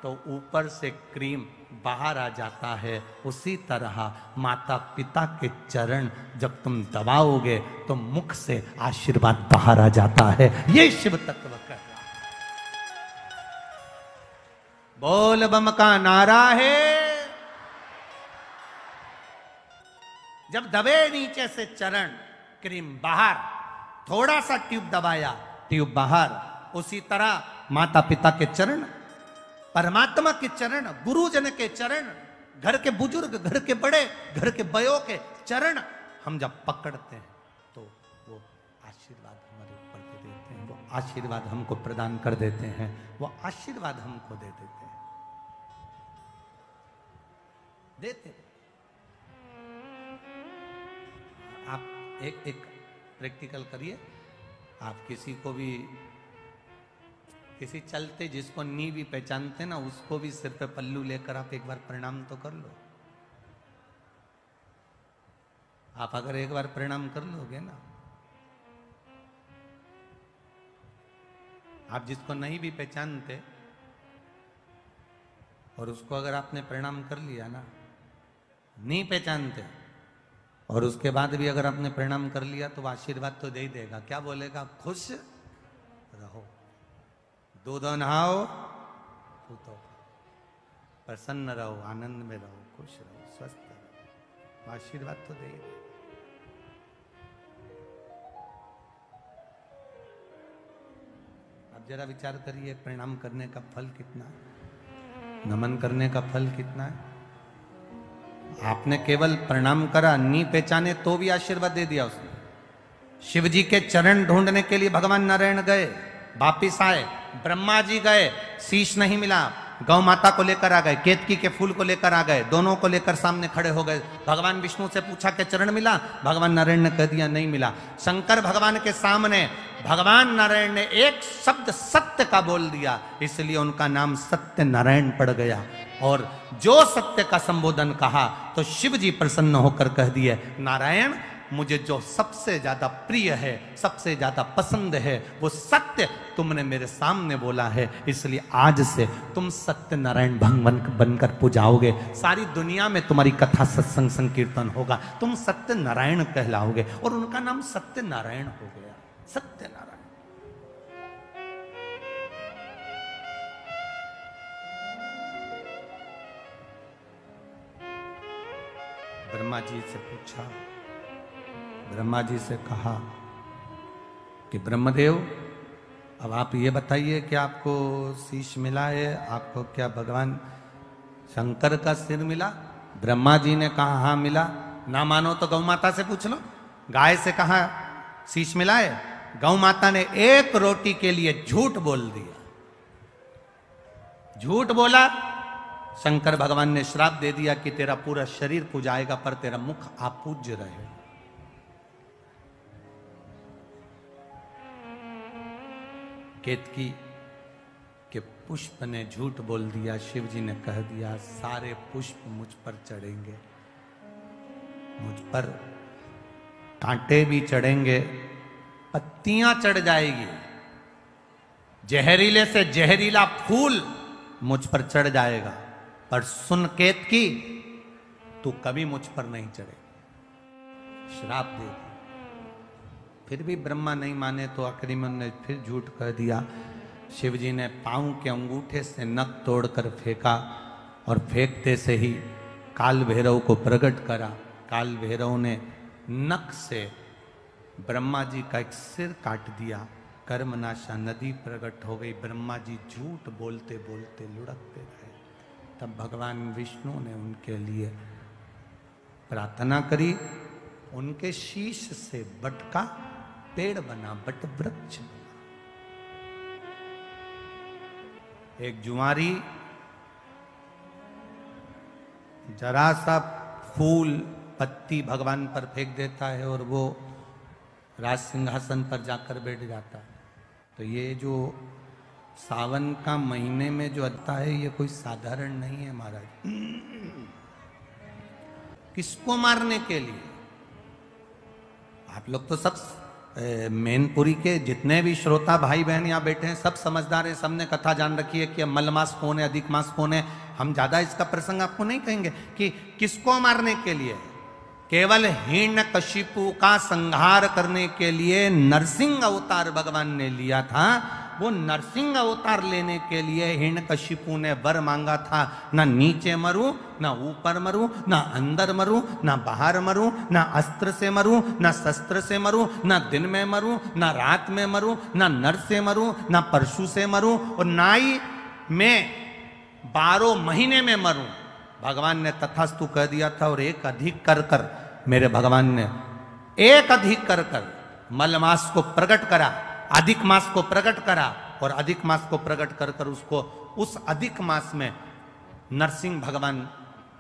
तो ऊपर से क्रीम बाहर आ जाता है। उसी तरह माता पिता के चरण जब तुम दबाओगे तो मुख से आशीर्वाद बाहर आ जाता है। ये शिव तत्व कह रहा है। बोल बम का नारा है। जब दबे नीचे से चरण, क्रीम बाहर, थोड़ा सा ट्यूब दबाया, ट्यूब बाहर। उसी तरह माता पिता के चरण, परमात्मा के चरण, गुरुजन के चरण, घर के बुजुर्ग, घर के बड़े, घर के बयों के चरण हम जब पकड़ते हैं तो वो आशीर्वाद हमारे ऊपर दे देते हैं। वो आशीर्वाद हमको प्रदान कर देते हैं, वो आशीर्वाद हमको दे देते हैं, देते हैं। आप एक प्रैक्टिकल करिए। आप किसी को भी, किसी चलते जिसको नी भी पहचानते ना, उसको भी सिर पे पल्लू लेकर आप एक बार प्रणाम तो कर लो। आप अगर एक बार प्रणाम कर लोगे ना, आप जिसको नहीं भी पहचानते और उसको अगर आपने प्रणाम कर लिया ना, नहीं पहचानते और उसके बाद भी अगर आपने प्रणाम कर लिया तो आशीर्वाद तो दे ही देगा। क्या बोलेगा? खुश रहो, दूध नहाओ, पूतो, प्रसन्न रहो, आनंद में रहो, खुश रहो, स्वस्थ रहो। आशीर्वाद तो दे ही देगा। आप जरा विचार करिए, प्रणाम करने का फल कितना है, नमन करने का फल कितना है। आपने केवल प्रणाम करा, नी पहचाने तो भी आशीर्वाद दे दिया उसने। शिव जी के चरण ढूंढने के लिए भगवान नारायण गए, वापिस आए, ब्रह्मा जी गए, शीश नहीं मिला, गौ माता को लेकर आ गए, केतकी के फूल को लेकर आ गए, दोनों को लेकर सामने खड़े हो गए। भगवान विष्णु से पूछा कि चरण मिला? भगवान नारायण ने कह दिया नहीं मिला। शंकर भगवान के सामने भगवान नारायण ने एक शब्द सत्य का बोल दिया, इसलिए उनका नाम सत्य नारायण पड़ गया। और जो सत्य का संबोधन कहा तो शिव जी प्रसन्न होकर कह दिए, नारायण मुझे जो सबसे ज्यादा प्रिय है, सबसे ज्यादा पसंद है, वो सत्य तुमने मेरे सामने बोला है, इसलिए आज से तुम सत्य नारायण भगवान बनकर पूजाओगे। सारी दुनिया में तुम्हारी कथा सत्संग संकीर्तन होगा, तुम सत्य नारायण कहलाओगे। और उनका नाम सत्य नारायण हो गया, सत्य नारायण। ब्रह्मा जी से पूछा, ब्रह्मा जी से कहा कि ब्रह्मदेव अब आप ये बताइए कि आपको शीश मिला है, आपको क्या भगवान शंकर का सिर मिला? ब्रह्मा जी ने कहा हाँ मिला। ना मानो तो गौ माता से पूछ लो। गाय से कहा शीश मिला है, गौ माता ने एक रोटी के लिए झूठ बोल दिया, झूठ बोला। शंकर भगवान ने श्राप दे दिया कि तेरा पूरा शरीर पूजाएगा पर तेरा मुख अपूज्य रहे। केतकी के पुष्प ने झूठ बोल दिया। शिव जी ने कह दिया सारे पुष्प मुझ पर चढ़ेंगे, मुझ पर कांटे भी चढ़ेंगे, पत्तियां चढ़ जाएगी, जहरीले से जहरीला फूल मुझ पर चढ़ जाएगा, पर सुन केतकी तू कभी मुझ पर नहीं चढ़े। श्राप दे दिया। फिर भी ब्रह्मा नहीं माने तो आखिरी में ने फिर झूठ कह दिया। शिव जी ने पांव के अंगूठे से नख तोड़कर फेंका और फेंकते से ही काल भैरव को प्रकट करा। काल भैरव ने नख से ब्रह्मा जी का एक सिर काट दिया। कर्मनाशा नदी प्रकट हो गई। ब्रह्मा जी झूठ बोलते बोलते लुढ़कते रहे। तब भगवान विष्णु ने उनके लिए प्रार्थना करी। उनके शीश से बट का पेड़ बना, बट वृक्ष बना। एक जुआरी जरा सा फूल पत्ती भगवान पर फेंक देता है और वो राज सिंहासन पर जाकर बैठ जाता है। तो ये जो सावन का महीने में जो आता है ये कोई साधारण नहीं है महाराज। किसको मारने के लिए? आप लोग तो सब मैनपुरी के जितने भी श्रोता भाई बहन यहाँ बैठे हैं सब समझदार हैं, सबने कथा जान रखी है कि मल मास कौन है, अधिक मास कौन है। हम ज्यादा इसका प्रसंग आपको नहीं कहेंगे कि किसको मारने के लिए। केवल हिरण्यकशिपु का संहार करने के लिए नरसिंह अवतार भगवान ने लिया था। वो नरसिंह अवतार लेने के लिए हिरण्यकशिपु ने वर मांगा था, ना नीचे मरूं, ना ऊपर मरूं, ना अंदर मरूं, ना बाहर मरूं, ना अस्त्र से मरूं, ना शस्त्र से मरूं, ना दिन में मरूं, ना रात में मरूं, ना नर से मरूं, ना परशु से मरूं, और ना ही मैं 12 महीने में मरूं। भगवान ने तथास्तु कह दिया था। और एक अधिक कर कर मेरे भगवान ने एक अधिक कर कर मलमास को प्रकट करा, अधिक मास को प्रकट करा, और अधिक मास को प्रकट कर कर उसको उस अधिक मास में नरसिंह भगवान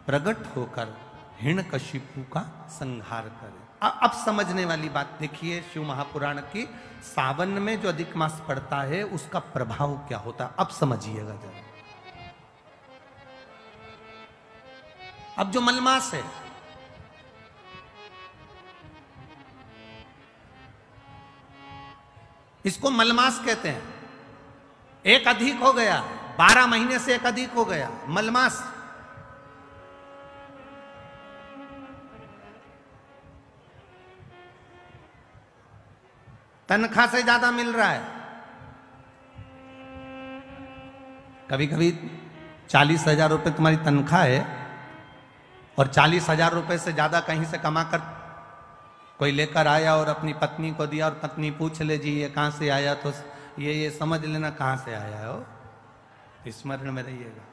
प्रकट होकर हिरण्यकशिपु का संहार करे। अब समझने वाली बात देखिए शिव महापुराण की। सावन में जो अधिक मास पड़ता है उसका प्रभाव क्या होता है, अब समझिएगा जरा। अब जो मलमास है, इसको मलमास कहते हैं। एक अधिक हो गया, 12 महीने से एक अधिक हो गया, मलमास। तनख्वाह से ज्यादा मिल रहा है। कभी कभी 40,000 रुपए तुम्हारी तनख्वाह है और 40,000 रुपए से ज्यादा कहीं से कमा कर कोई लेकर आया और अपनी पत्नी को दिया, और पत्नी पूछ ले जी ये कहां से आया, तो ये समझ लेना कहां से आया हो, स्मरण में रहिएगा।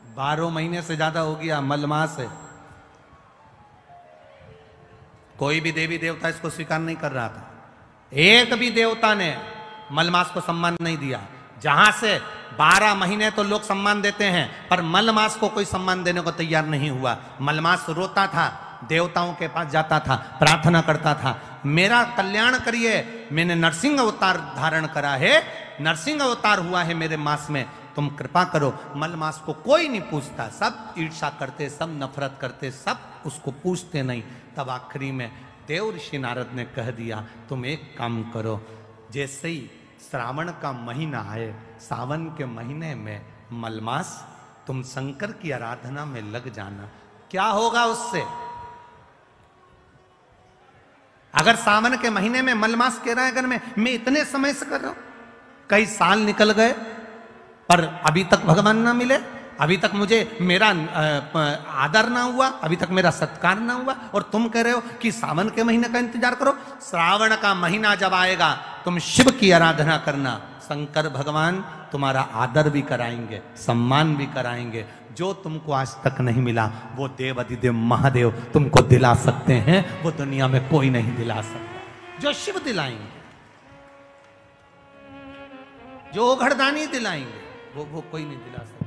12 महीने से ज्यादा हो गया, मलमास है। कोई भी देवी देवता इसको स्वीकार नहीं कर रहा था। एक भी देवता ने मलमास को सम्मान नहीं दिया। जहां से 12 महीने तो लोग सम्मान देते हैं, पर मलमास को कोई सम्मान देने को तैयार नहीं हुआ। मलमास रोता था, देवताओं के पास जाता था, प्रार्थना करता था, मेरा कल्याण करिए, मैंने नरसिंह अवतार धारण करा है, नरसिंह अवतार हुआ है मेरे मास में, तुम कृपा करो। मलमास को कोई नहीं पूछता, सब ईर्ष्या करते, सब नफरत करते, सब उसको पूछते नहीं। तब आखिरी में देव ऋषि नारद ने कह दिया, तुम एक काम करो, जैसे ही श्रावण का महीना आए, सावन के महीने में मलमास, तुम शंकर की आराधना में लग जाना। क्या होगा उससे? अगर सावन के महीने में मलमास कह रहा है, अगर मैं इतने समय से कर रहा हूं, कई साल निकल गए पर अभी तक भगवान ना मिले, अभी तक मुझे मेरा आदर ना हुआ, अभी तक मेरा सत्कार ना हुआ, और तुम कह रहे हो कि सावन के महीने का इंतजार करो। श्रावण का महीना जब आएगा तुम शिव की आराधना करना, शंकर भगवान तुम्हारा आदर भी कराएंगे, सम्मान भी कराएंगे। जो तुमको आज तक नहीं मिला वो देव अधिदेव महादेव तुमको दिला सकते हैं, वो दुनिया में कोई नहीं दिला सकता। जो शिव दिलाएंगे, जो घरदानी दिलाएंगे, वो कोई नहीं दिला सकता।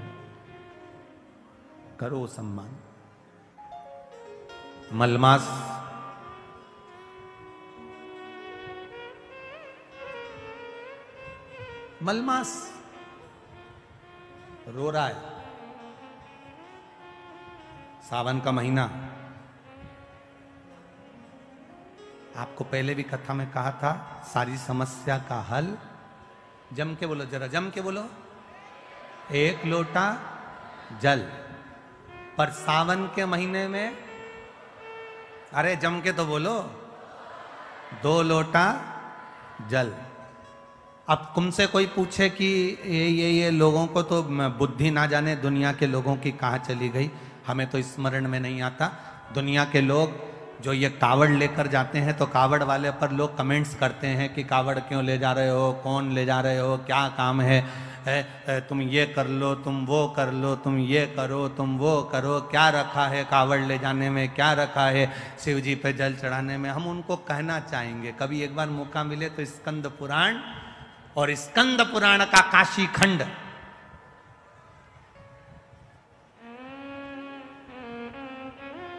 करो सम्मान। मलमास रो रहा है। सावन का महीना, आपको पहले भी कथा में कहा था, सारी समस्या का हल, जम के बोलो, जरा जम के बोलो, एक लोटा जल। पर सावन के महीने में, अरे जम के तो बोलो, 2 लोटा जल। अब तुमसे कोई पूछे कि ये लोगों को तो बुद्धि ना जाने दुनिया के लोगों की कहाँ चली गई, हमें तो स्मरण में नहीं आता। दुनिया के लोग जो ये कावड़ लेकर जाते हैं, तो कावड़ वाले पर लोग कमेंट्स करते हैं कि कावड़ क्यों ले जा रहे हो, कौन ले जा रहे हो, क्या काम है, तुम ये कर लो, तुम वो कर लो, तुम ये करो, तुम वो करो, क्या रखा है कावड़ ले जाने में, क्या रखा है शिव जी पे जल चढ़ाने में। हम उनको कहना चाहेंगे, कभी एक बार मौका मिले तो स्कंद पुराण और स्कंद पुराण का काशी खंड,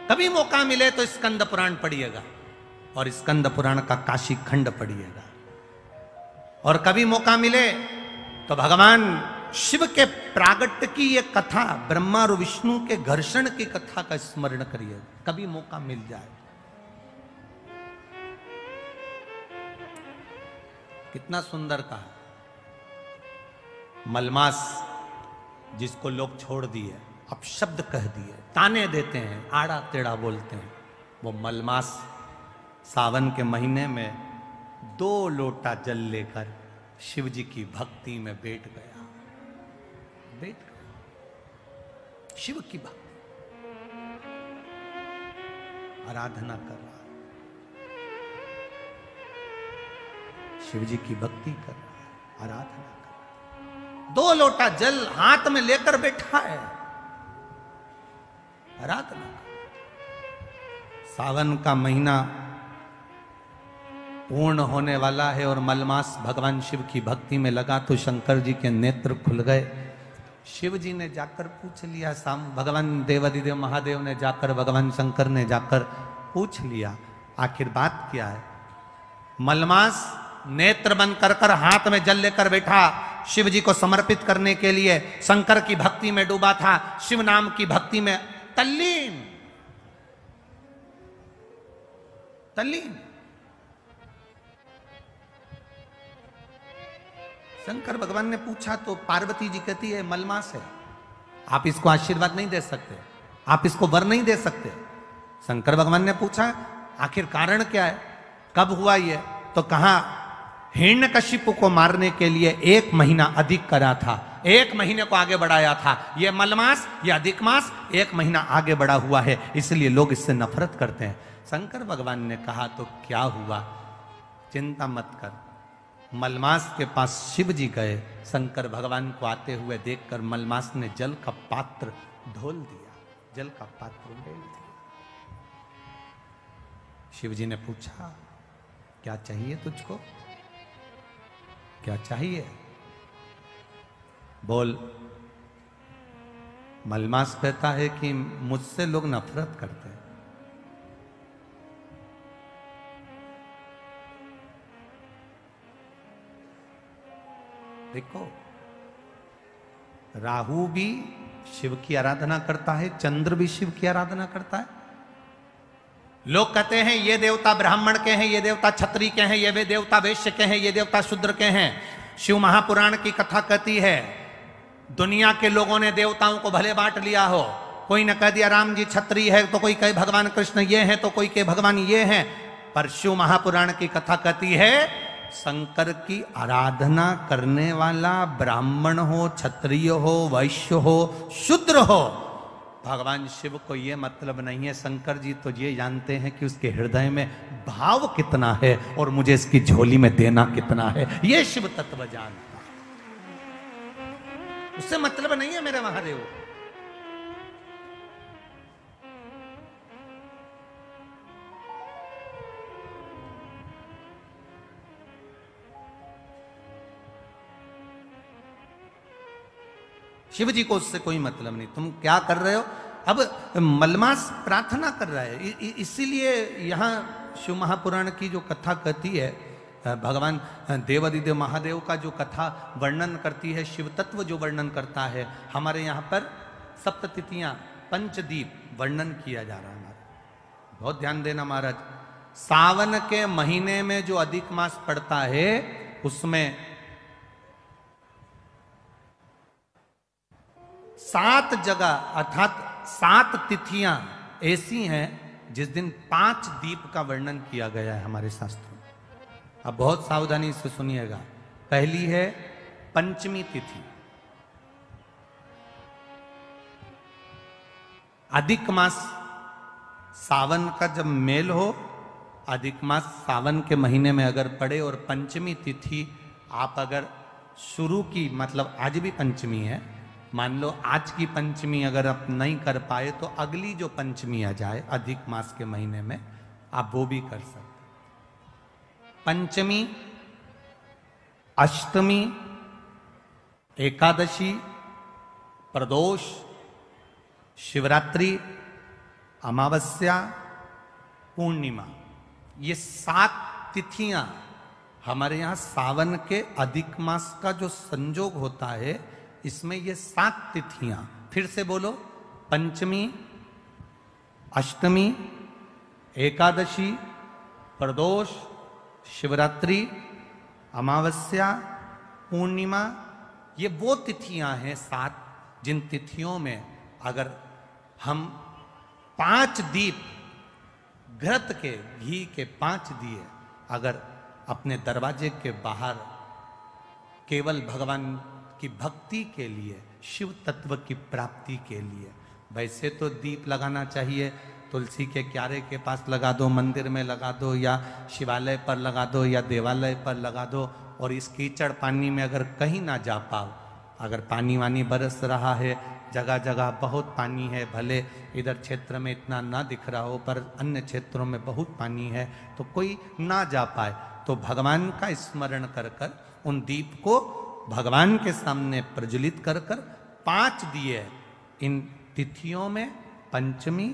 कभी मौका मिले तो स्कंद पुराण पढ़िएगा और स्कंद पुराण का काशी खंड पढ़िएगा। और कभी मौका मिले तो भगवान शिव के प्रागट्य की ये कथा, ब्रह्मा और विष्णु के घर्षण की कथा का स्मरण करिए, कभी मौका मिल जाए। कितना सुंदर कहा। मलमास जिसको लोग छोड़ दिए, अपशब्द कह दिए, ताने देते हैं, आड़ा टेढ़ा बोलते हैं, वो मलमास सावन के महीने में 2 लोटा जल लेकर शिव जी की भक्ति में बैठ गया, शिव की भक्ति, आराधना कर रहा, शिव जी की भक्ति कर रहा, आराधना कर रहा, 2 लोटा जल हाथ में लेकर बैठा है, आराधना। सावन का महीना पूर्ण होने वाला है और मलमास भगवान शिव की भक्ति में लगा तो शंकर जी के नेत्र खुल गए। शिव जी ने जाकर पूछ लिया, भगवान देवाधिदेव महादेव ने जाकर, भगवान शंकर ने जाकर पूछ लिया, आखिर बात क्या है। मलमास नेत्र बंद कर कर हाथ में जल लेकर बैठा, शिव जी को समर्पित करने के लिए शंकर की भक्ति में डूबा था, शिव नाम की भक्ति में तल्लीन। शंकर भगवान ने पूछा तो पार्वती जी कहती है मलमास है, आप इसको आशीर्वाद नहीं दे सकते, आप इसको वर नहीं दे सकते। शंकर भगवान ने पूछा आखिर कारण क्या है, कब हुआ ये, तो कहा हिरण्यकशिपु को मारने के लिए 1 महीना अधिक करा था, 1 महीने को आगे बढ़ाया था। ये मलमास, ये अधिक मास 1 महीना आगे बढ़ा हुआ है, इसलिए लोग इससे नफरत करते हैं। शंकर भगवान ने कहा तो क्या हुआ, चिंता मत कर, मलमास के पास शिव जी गए। शंकर भगवान को आते हुए देखकर मलमास ने जल का पात्र ढोल दिया, जल का पात्र ढोल दिया। शिव जी ने पूछा, क्या चाहिए तुझको, क्या चाहिए, बोल। मलमास कहता है कि मुझसे लोग नफरत करते हैं। देखो, राहु भी शिव की आराधना करता है, चंद्र भी शिव की आराधना करता है। लोग कहते हैं ये देवता ब्राह्मण के हैं, ये देवता क्षत्रिय के हैं, ये देवता वैश्य के हैं, ये देवता शूद्र के हैं। शिव महापुराण की कथा कहती है दुनिया के लोगों ने देवताओं को भले बांट लिया हो। कोई ने कह दिया राम जी क्षत्रिय है, तो कोई कहे भगवान कृष्ण ये हैं, तो कोई कहे भगवान ये हैं। पर शिव महापुराण की कथा कहती है शंकर की आराधना करने वाला ब्राह्मण हो, क्षत्रिय हो, वैश्य हो, शूद्र हो, भगवान शिव को यह मतलब नहीं है। शंकर जी तो ये जानते हैं कि उसके हृदय में भाव कितना है और मुझे इसकी झोली में देना कितना है, ये शिव तत्व जानता है। उससे मतलब नहीं है मेरे महादेव। शिव जी को उससे कोई मतलब नहीं। तुम क्या कर रहे हो? अब मलमास प्रार्थना कर रहा है, इसीलिए यहां शिव महापुराण की जो कथा कहती है, भगवान देवादिदेव महादेव का जो कथा वर्णन करती है, शिव तत्व जो वर्णन करता है, हमारे यहाँ पर सप्ततिथियां, पंचदीप वर्णन किया जा रहा है। हमारा बहुत ध्यान देना महाराज। सावन के महीने में जो अधिक मास पड़ता है उसमें 7 जगह अर्थात 7 तिथियां ऐसी हैं जिस दिन 5 दीप का वर्णन किया गया है हमारे शास्त्रों में। अब बहुत सावधानी से सुनिएगा। पहली है पंचमी तिथि। अधिक मास सावन का जब मेल हो, अधिक मास सावन के महीने में अगर पड़े और पंचमी तिथि आप अगर शुरू की, मतलब आज भी पंचमी है, मान लो आज की पंचमी अगर आप नहीं कर पाए तो अगली जो पंचमी आ जाए अधिक मास के महीने में, आप वो भी कर सकते। पंचमी, अष्टमी, एकादशी, प्रदोष, शिवरात्रि, अमावस्या, पूर्णिमा, ये 7 तिथियां हमारे यहाँ सावन के अधिक मास का जो संजोग होता है, इसमें ये 7 तिथियां, फिर से बोलो, पंचमी, अष्टमी, एकादशी, प्रदोष, शिवरात्रि, अमावस्या, पूर्णिमा, ये वो तिथियां हैं 7 जिन तिथियों में अगर हम 5 दीप घृत के, घी के 5 दिए अगर अपने दरवाजे के बाहर केवल भगवान की भक्ति के लिए, शिव तत्व की प्राप्ति के लिए, वैसे तो दीप लगाना चाहिए, तुलसी के क्यारे के पास लगा दो, मंदिर में लगा दो, या शिवालय पर लगा दो, या देवालय पर लगा दो। और इस कीचड़ पानी में अगर कहीं ना जा पाओ, अगर पानी वानी बरस रहा है, जगह जगह बहुत पानी है, भले इधर क्षेत्र में इतना ना दिख रहा हो पर अन्य क्षेत्रों में बहुत पानी है, तो कोई ना जा पाए तो भगवान का स्मरण कर कर उन दीप को भगवान के सामने प्रज्वलित कर कर 5 दिए इन तिथियों में, पंचमी,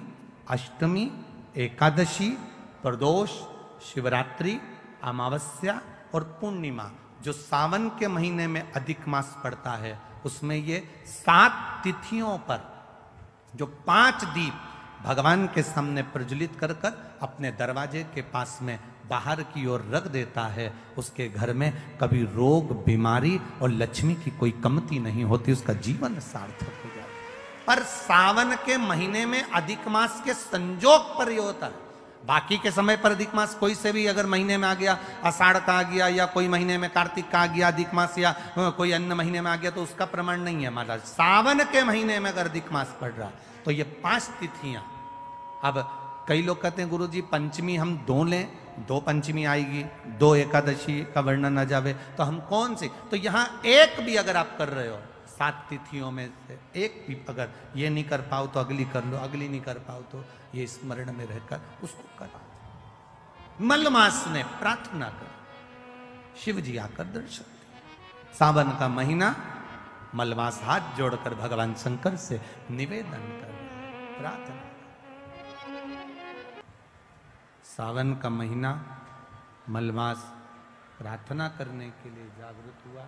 अष्टमी, एकादशी, प्रदोष, शिवरात्रि, अमावस्या और पूर्णिमा, जो सावन के महीने में अधिक मास पड़ता है, उसमें ये 7 तिथियों पर जो 5 दीप भगवान के सामने प्रज्वलित कर कर अपने दरवाजे के पास में बाहर की ओर रख देता है, उसके घर में कभी रोग, बीमारी और लक्ष्मी की कोई कमती नहीं होती, उसका जीवन सार्थक हो जाता है। पर सावन के महीने में अधिक मास के संजोग पर यह होता है। बाकी के समय पर अधिक मास कोई से भी अगर महीने में आ गया, आषाढ़ का आ गया, या कोई महीने में कार्तिक का आ गया अधिक मास, या कोई अन्य महीने में आ गया, तो उसका प्रमाण नहीं है महाराज। सावन के महीने में अगर अधिक मास पड़ रहा तो ये 5 तिथियां। अब कई लोग कहते हैं गुरुजी पंचमी हम 2 लें, 2 पंचमी आएगी, 2 एकादशी का वर्णन आ जावे, तो हम कौन सी? तो यहां एक भी अगर आप कर रहे हो 7 तिथियों में से एक भी अगर ये नहीं कर पाओ तो अगली कर लो, अगली नहीं कर पाओ तो ये स्मरण में रहकर उसको करा। मलमास ने प्रार्थना कर, शिव जी आकर दर्शन दिए। सावन का महीना, मलमास हाथ जोड़कर भगवान शंकर से निवेदन कर, प्रार्थना। सावन का महीना, मलमास प्रार्थना करने के लिए जागृत हुआ।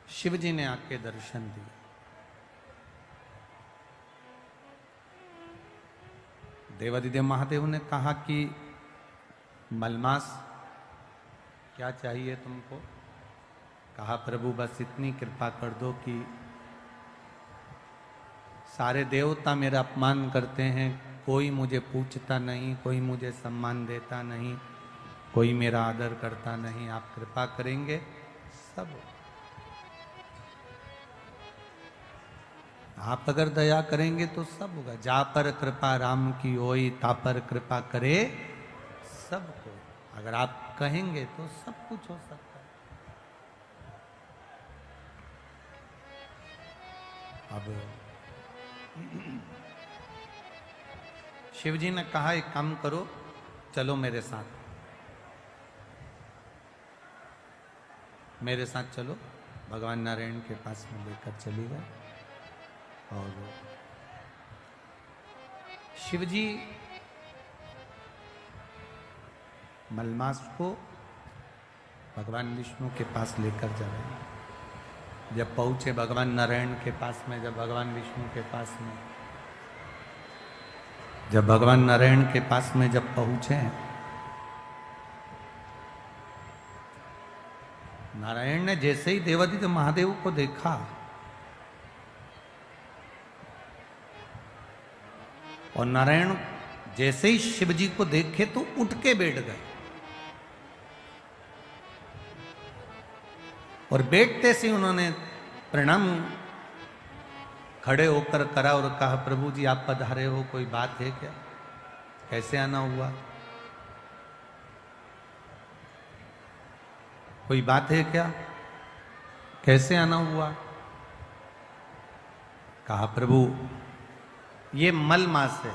शिव जी ने आके दर्शन दिए। देवादिदेव महादेव ने कहा कि मलमास क्या चाहिए तुमको? कहा प्रभु बस इतनी कृपा कर दो कि सारे देवता मेरा अपमान करते हैं, कोई मुझे पूछता नहीं, कोई मुझे सम्मान देता नहीं, कोई मेरा आदर करता नहीं, आप कृपा करेंगे सब। आप अगर दया करेंगे तो सब होगा। जा पर कृपा राम की होई, ता पर कृपा करे सबको। अगर आप कहेंगे तो सब कुछ हो सकता है। अब शिव जी ने कहा एक काम करो, चलो मेरे साथ, मेरे साथ चलो। भगवान नारायण के पास में लेकर चली गए और शिवजी मलमास को भगवान विष्णु के पास लेकर जा रहे हैं। जब पहुंचे भगवान नारायण के पास में, जब भगवान विष्णु के पास में, जब भगवान नारायण के पास में जब पहुंचे, नारायण ने जैसे ही देवादिदेव महादेव को देखा और नारायण जैसे ही शिव जी को देखे तो उठ के बैठ गए और बैठते से उन्होंने प्रणाम खड़े होकर करा और कहा प्रभु जी आप पधारे हो, कोई बात है क्या? कैसे आना हुआ? कोई बात है क्या? कैसे आना हुआ? कहा प्रभु ये मलमास है।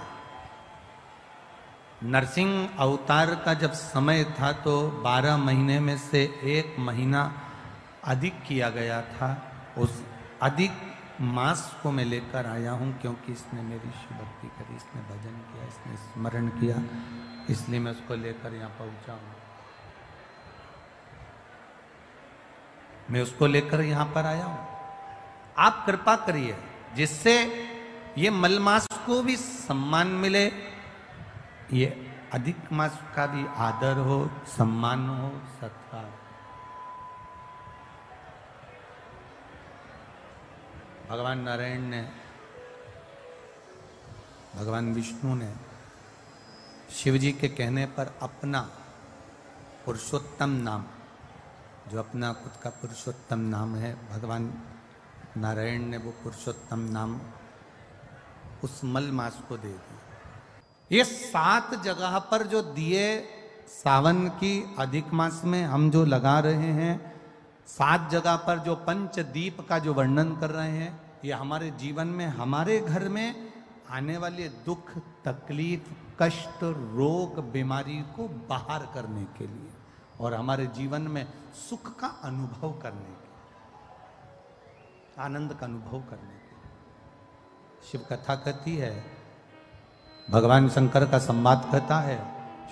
नरसिंह अवतार का जब समय था तो 12 महीने में से 1 महीना अधिक किया गया था। उस अधिक मास को मैं लेकर आया हूं क्योंकि इसने मेरी शिव भक्ति करी, इसने भजन किया, इसने स्मरण किया, इसलिए मैं उसको लेकर यहां पहुंचा हूं। मैं उसको लेकर यहां पर आया हूं। आप कृपा करिए जिससे ये मलमास को भी सम्मान मिले, ये अधिक मास का भी आदर हो, सम्मान हो, सत्कार। भगवान नारायण ने, भगवान विष्णु ने शिव जी के कहने पर अपना पुरुषोत्तम नाम, जो अपना खुद का पुरुषोत्तम नाम है, भगवान नारायण ने वो पुरुषोत्तम नाम उस मलमास को दे दिया। ये 7 जगह पर जो दिए सावन की अधिक मास में हम जो लगा रहे हैं, 7 जगह पर जो पंचदीप का जो वर्णन कर रहे हैं, ये हमारे जीवन में, हमारे घर में आने वाले दुख, तकलीफ, कष्ट, रोग, बीमारी को बाहर करने के लिए और हमारे जीवन में सुख का अनुभव करने के लिए, आनंद का अनुभव करने के लिए। शिव कथा कहती है, भगवान शंकर का संवाद कहता है,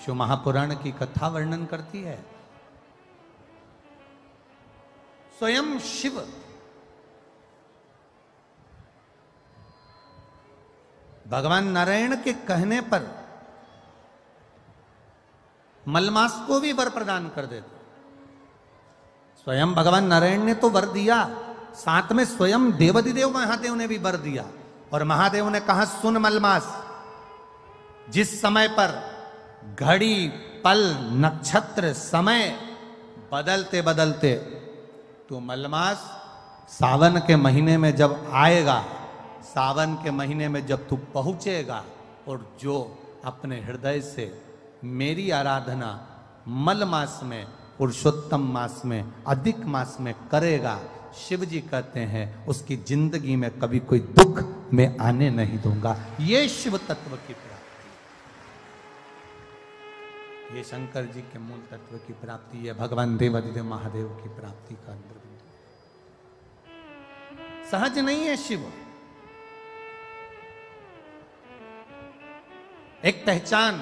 शिव महापुराण की कथा वर्णन करती है। स्वयं शिव भगवान नारायण के कहने पर मलमास को भी वर प्रदान कर देते। स्वयं भगवान नारायण ने तो वर दिया, साथ में स्वयं देवादिदेव महादेव ने भी वर दिया। और महादेव ने कहा सुन मलमास, जिस समय पर घड़ी, पल, नक्षत्र, समय बदलते बदलते तो मलमास सावन के महीने में जब आएगा, सावन के महीने में जब तू पहुंचेगा और जो अपने हृदय से मेरी आराधना मल मास में, पुरुषोत्तम मास में, अधिक मास में करेगा, शिव जी कहते हैं उसकी जिंदगी में कभी कोई दुख मैं आने नहीं दूंगा। ये शिव तत्व की प्राप्ति, ये शंकर जी के मूल तत्व की प्राप्ति है, भगवान देवादिदेव महादेव की प्राप्ति का अंदर सहज नहीं है। शिव एक पहचान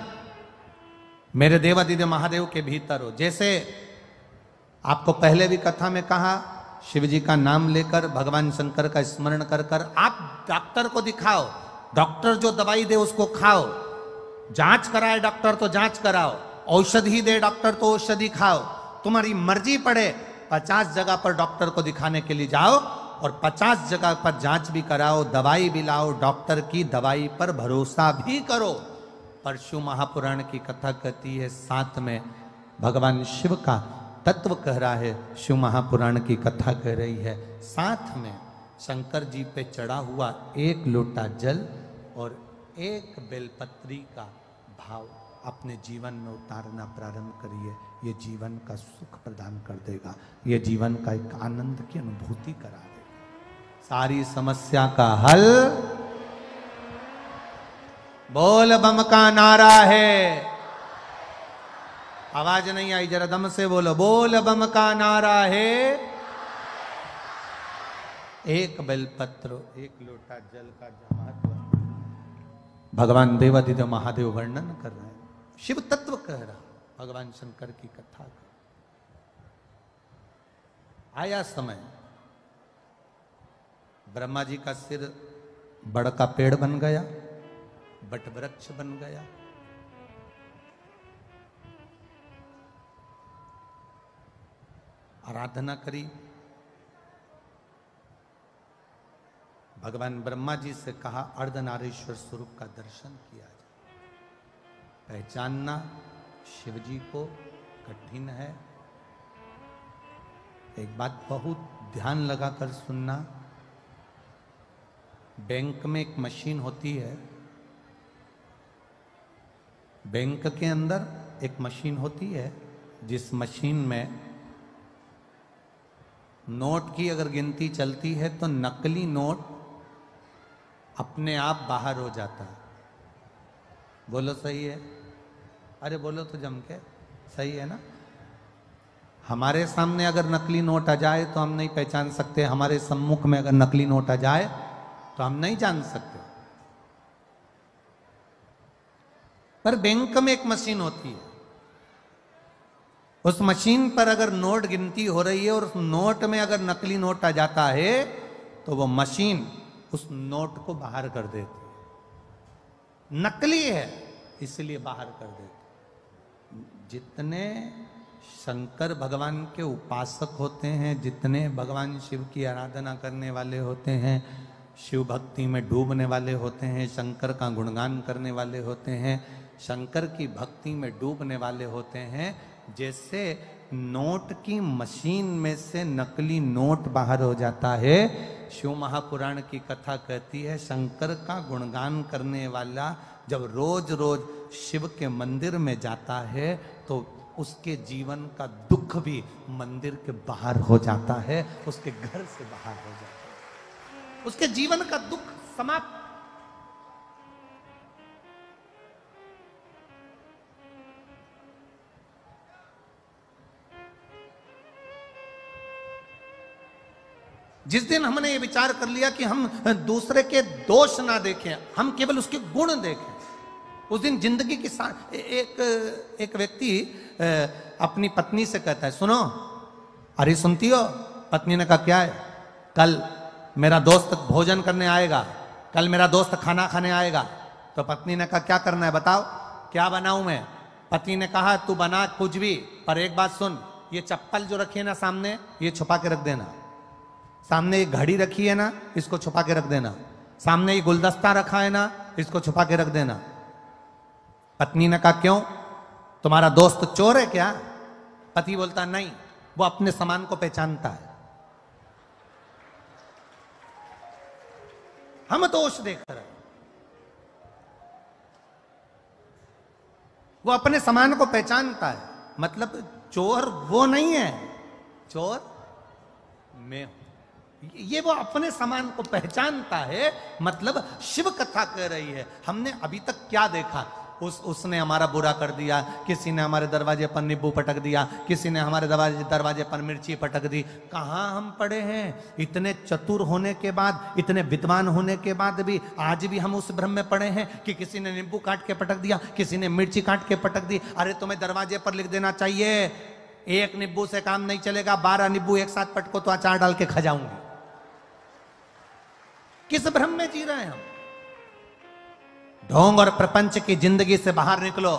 मेरे देवादिदेव महादेव के भीतर हो। जैसे आपको पहले भी कथा में कहा, शिव जी का नाम लेकर, भगवान शंकर का स्मरण कर कर आप डॉक्टर को दिखाओ, डॉक्टर जो दवाई दे उसको खाओ, जांच कराए डॉक्टर तो जांच कराओ, औषधि दे डॉक्टर तो औषधि खाओ, तुम्हारी मर्जी पड़े 50 जगह पर डॉक्टर को दिखाने के लिए जाओ और 50 जगह पर जांच भी कराओ, दवाई भी लाओ, डॉक्टर की दवाई पर भरोसा भी करो। पर शिव महापुराण की कथा कहती है, साथ में भगवान शिव का तत्व कह रहा है, शिव महापुराण की कथा कह रही है, साथ में शंकर जी पे चढ़ा हुआ एक लोटा जल और एक बेलपत्री का भाव अपने जीवन में उतारना प्रारंभ करिए। ये जीवन का सुख प्रदान कर देगा, ये जीवन का एक आनंद की अनुभूति करा देगा, सारी समस्या का हल बोल बम का नारा है। आवाज नहीं आई, जरा दम से बोलो, बोल बम का नारा है। एक बेलपत्र, एक लोटा जल का महत्व भगवान देवादिदेव महादेव वर्णन कर रहे हैं, शिव तत्व कह रहा, भगवान शंकर की कथा का आया समय, ब्रह्मा जी का सिर बड़ का पेड़ बन गया, बट वृक्ष बन गया। आराधना करी, भगवान ब्रह्मा जी से कहा अर्धनारीश्वर स्वरूप का दर्शन किया जाए। पहचानना शिव जी को कठिन है। एक बात बहुत ध्यान लगाकर सुनना, बैंक में एक मशीन होती है, बैंक के अंदर एक मशीन होती है, जिस मशीन में नोट की अगर गिनती चलती है तो नकली नोट अपने आप बाहर हो जाता है। बोलो सही है? अरे बोलो तो जम के, सही है ना? हमारे सामने अगर नकली नोट आ जाए तो हम नहीं पहचान सकते, हमारे सम्मुख में अगर नकली नोट आ जाए तो हम नहीं जान सकते। पर बैंक में एक मशीन होती है, उस मशीन पर अगर नोट गिनती हो रही है और उस नोट में अगर नकली नोट आ जाता है तो वो मशीन उस नोट को बाहर कर देती है। नकली है इसलिए बाहर कर देती। जितने शंकर भगवान के उपासक होते हैं, जितने भगवान शिव की आराधना करने वाले होते हैं, शिव भक्ति में डूबने वाले होते हैं, शंकर का गुणगान करने वाले होते हैं, शंकर की भक्ति में डूबने वाले होते हैं, जैसे नोट की मशीन में से नकली नोट बाहर हो जाता है, शिव महापुराण की कथा कहती है शंकर का गुणगान करने वाला जब रोज रोज शिव के मंदिर में जाता है तो उसके जीवन का दुख भी मंदिर के बाहर हो जाता है, उसके घर से बाहर हो जाता है, उसके जीवन का दुख समाप्त। जिस दिन हमने ये विचार कर लिया कि हम दूसरे के दोष ना देखें, हम केवल उसके गुण देखें, उस दिन जिंदगी की एक व्यक्ति अपनी पत्नी से कहता है, सुनो, अरे सुनती हो? पत्नी ने कहा क्या है? कल मेरा दोस्त भोजन करने आएगा, कल मेरा दोस्त खाना खाने आएगा। तो पत्नी ने कहा क्या करना है बताओ, क्या बनाऊं मैं? पति ने कहा तू बना कुछ भी, पर एक बात सुन, ये चप्पल जो रखी है ना सामने, ये छुपा के रख देना। सामने एक घड़ी रखी है ना, इसको छुपा के रख देना। सामने ये गुलदस्ता रखा है ना, इसको छुपा के रख देना। पत्नी ने कहा क्यों, तुम्हारा दोस्त चोर है क्या? पति बोलता नहीं, वो अपने सामान को पहचानता है। हम दोष देख रहे हैं। वो अपने समान को पहचानता है, मतलब चोर वो नहीं है, चोर मैं हूं। ये वो अपने समान को पहचानता है, मतलब शिव कथा कह रही है। हमने अभी तक क्या देखा? उसने हमारा बुरा कर दिया, किसी ने हमारे दरवाजे पर नींबू पटक दिया, किसी ने हमारे दरवाजे पर मिर्ची पटक दी। कहां हम पड़े हैं? इतने चतुर होने के बाद, इतने विद्वान होने के बाद भी आज भी हम उस भ्रम में पड़े हैं कि किसी ने नींबू काट के पटक दिया, किसी ने मिर्ची काट के पटक दी। अरे तुम्हें दरवाजे पर लिख देना चाहिए, एक नींबू से काम नहीं चलेगा, 12 नींबू एक साथ पटको तो अचार डाल के खा जाऊंगी। किस भ्रम में जी रहे हैं हम? ढोंग और प्रपंच की जिंदगी से बाहर निकलो,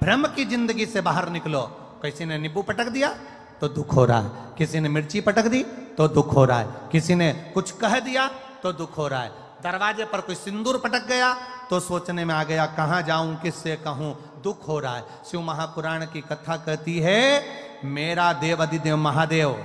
भ्रम की जिंदगी से बाहर निकलो। किसी ने नींबू पटक दिया तो दुख हो रहा है, किसी ने मिर्ची पटक दी तो दुख हो रहा है, किसी ने कुछ कह दिया तो दुख हो रहा है, दरवाजे पर कोई सिंदूर पटक गया तो सोचने में आ गया कहां जाऊं, किससे कहूं, दुख हो रहा है। शिव महापुराण की कथा कहती है मेरा देव अधिदेव महादेव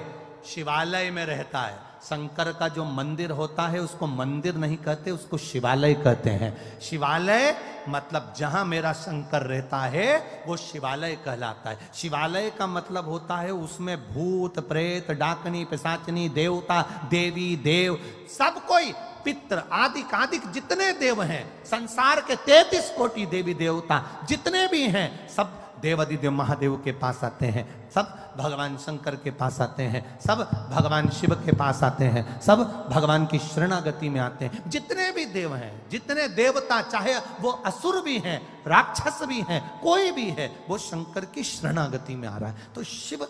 शिवालय में रहता है। शंकर का जो मंदिर होता है उसको मंदिर नहीं कहते, उसको शिवालय कहते हैं। शिवालय मतलब जहां मेरा शंकर रहता है वो शिवालय कहलाता है। शिवालय का मतलब होता है उसमें भूत प्रेत डाकनी पिशाचनी देवता देवी देव सब कोई, पित्र आदि कादिक जितने देव हैं, संसार के 33 कोटि देवी देवता जितने भी हैं, सब देवादिदेव महादेव के पास आते हैं, सब भगवान शंकर के पास आते हैं, सब भगवान शिव के पास आते हैं, सब भगवान की शरणागति में आते हैं। जितने भी देव हैं, जितने देवता, चाहे वो असुर भी हैं, राक्षस भी हैं, कोई भी है, वो शंकर की शरणागति में आ रहा है। तो शिव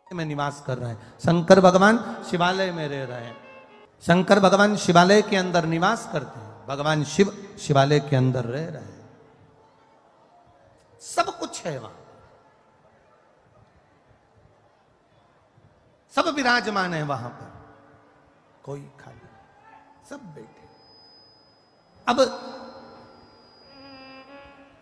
में निवास कर रहे हैं, शंकर भगवान शिवालय में रह रहे हैं। शंकर भगवान शिवालय के अंदर निवास करते हैं, भगवान शिव शिवालय के अंदर रह रहे हैं। सब कुछ है वहां, सब विराजमान है वहां पर, कोई खाली, सब बैठे। अब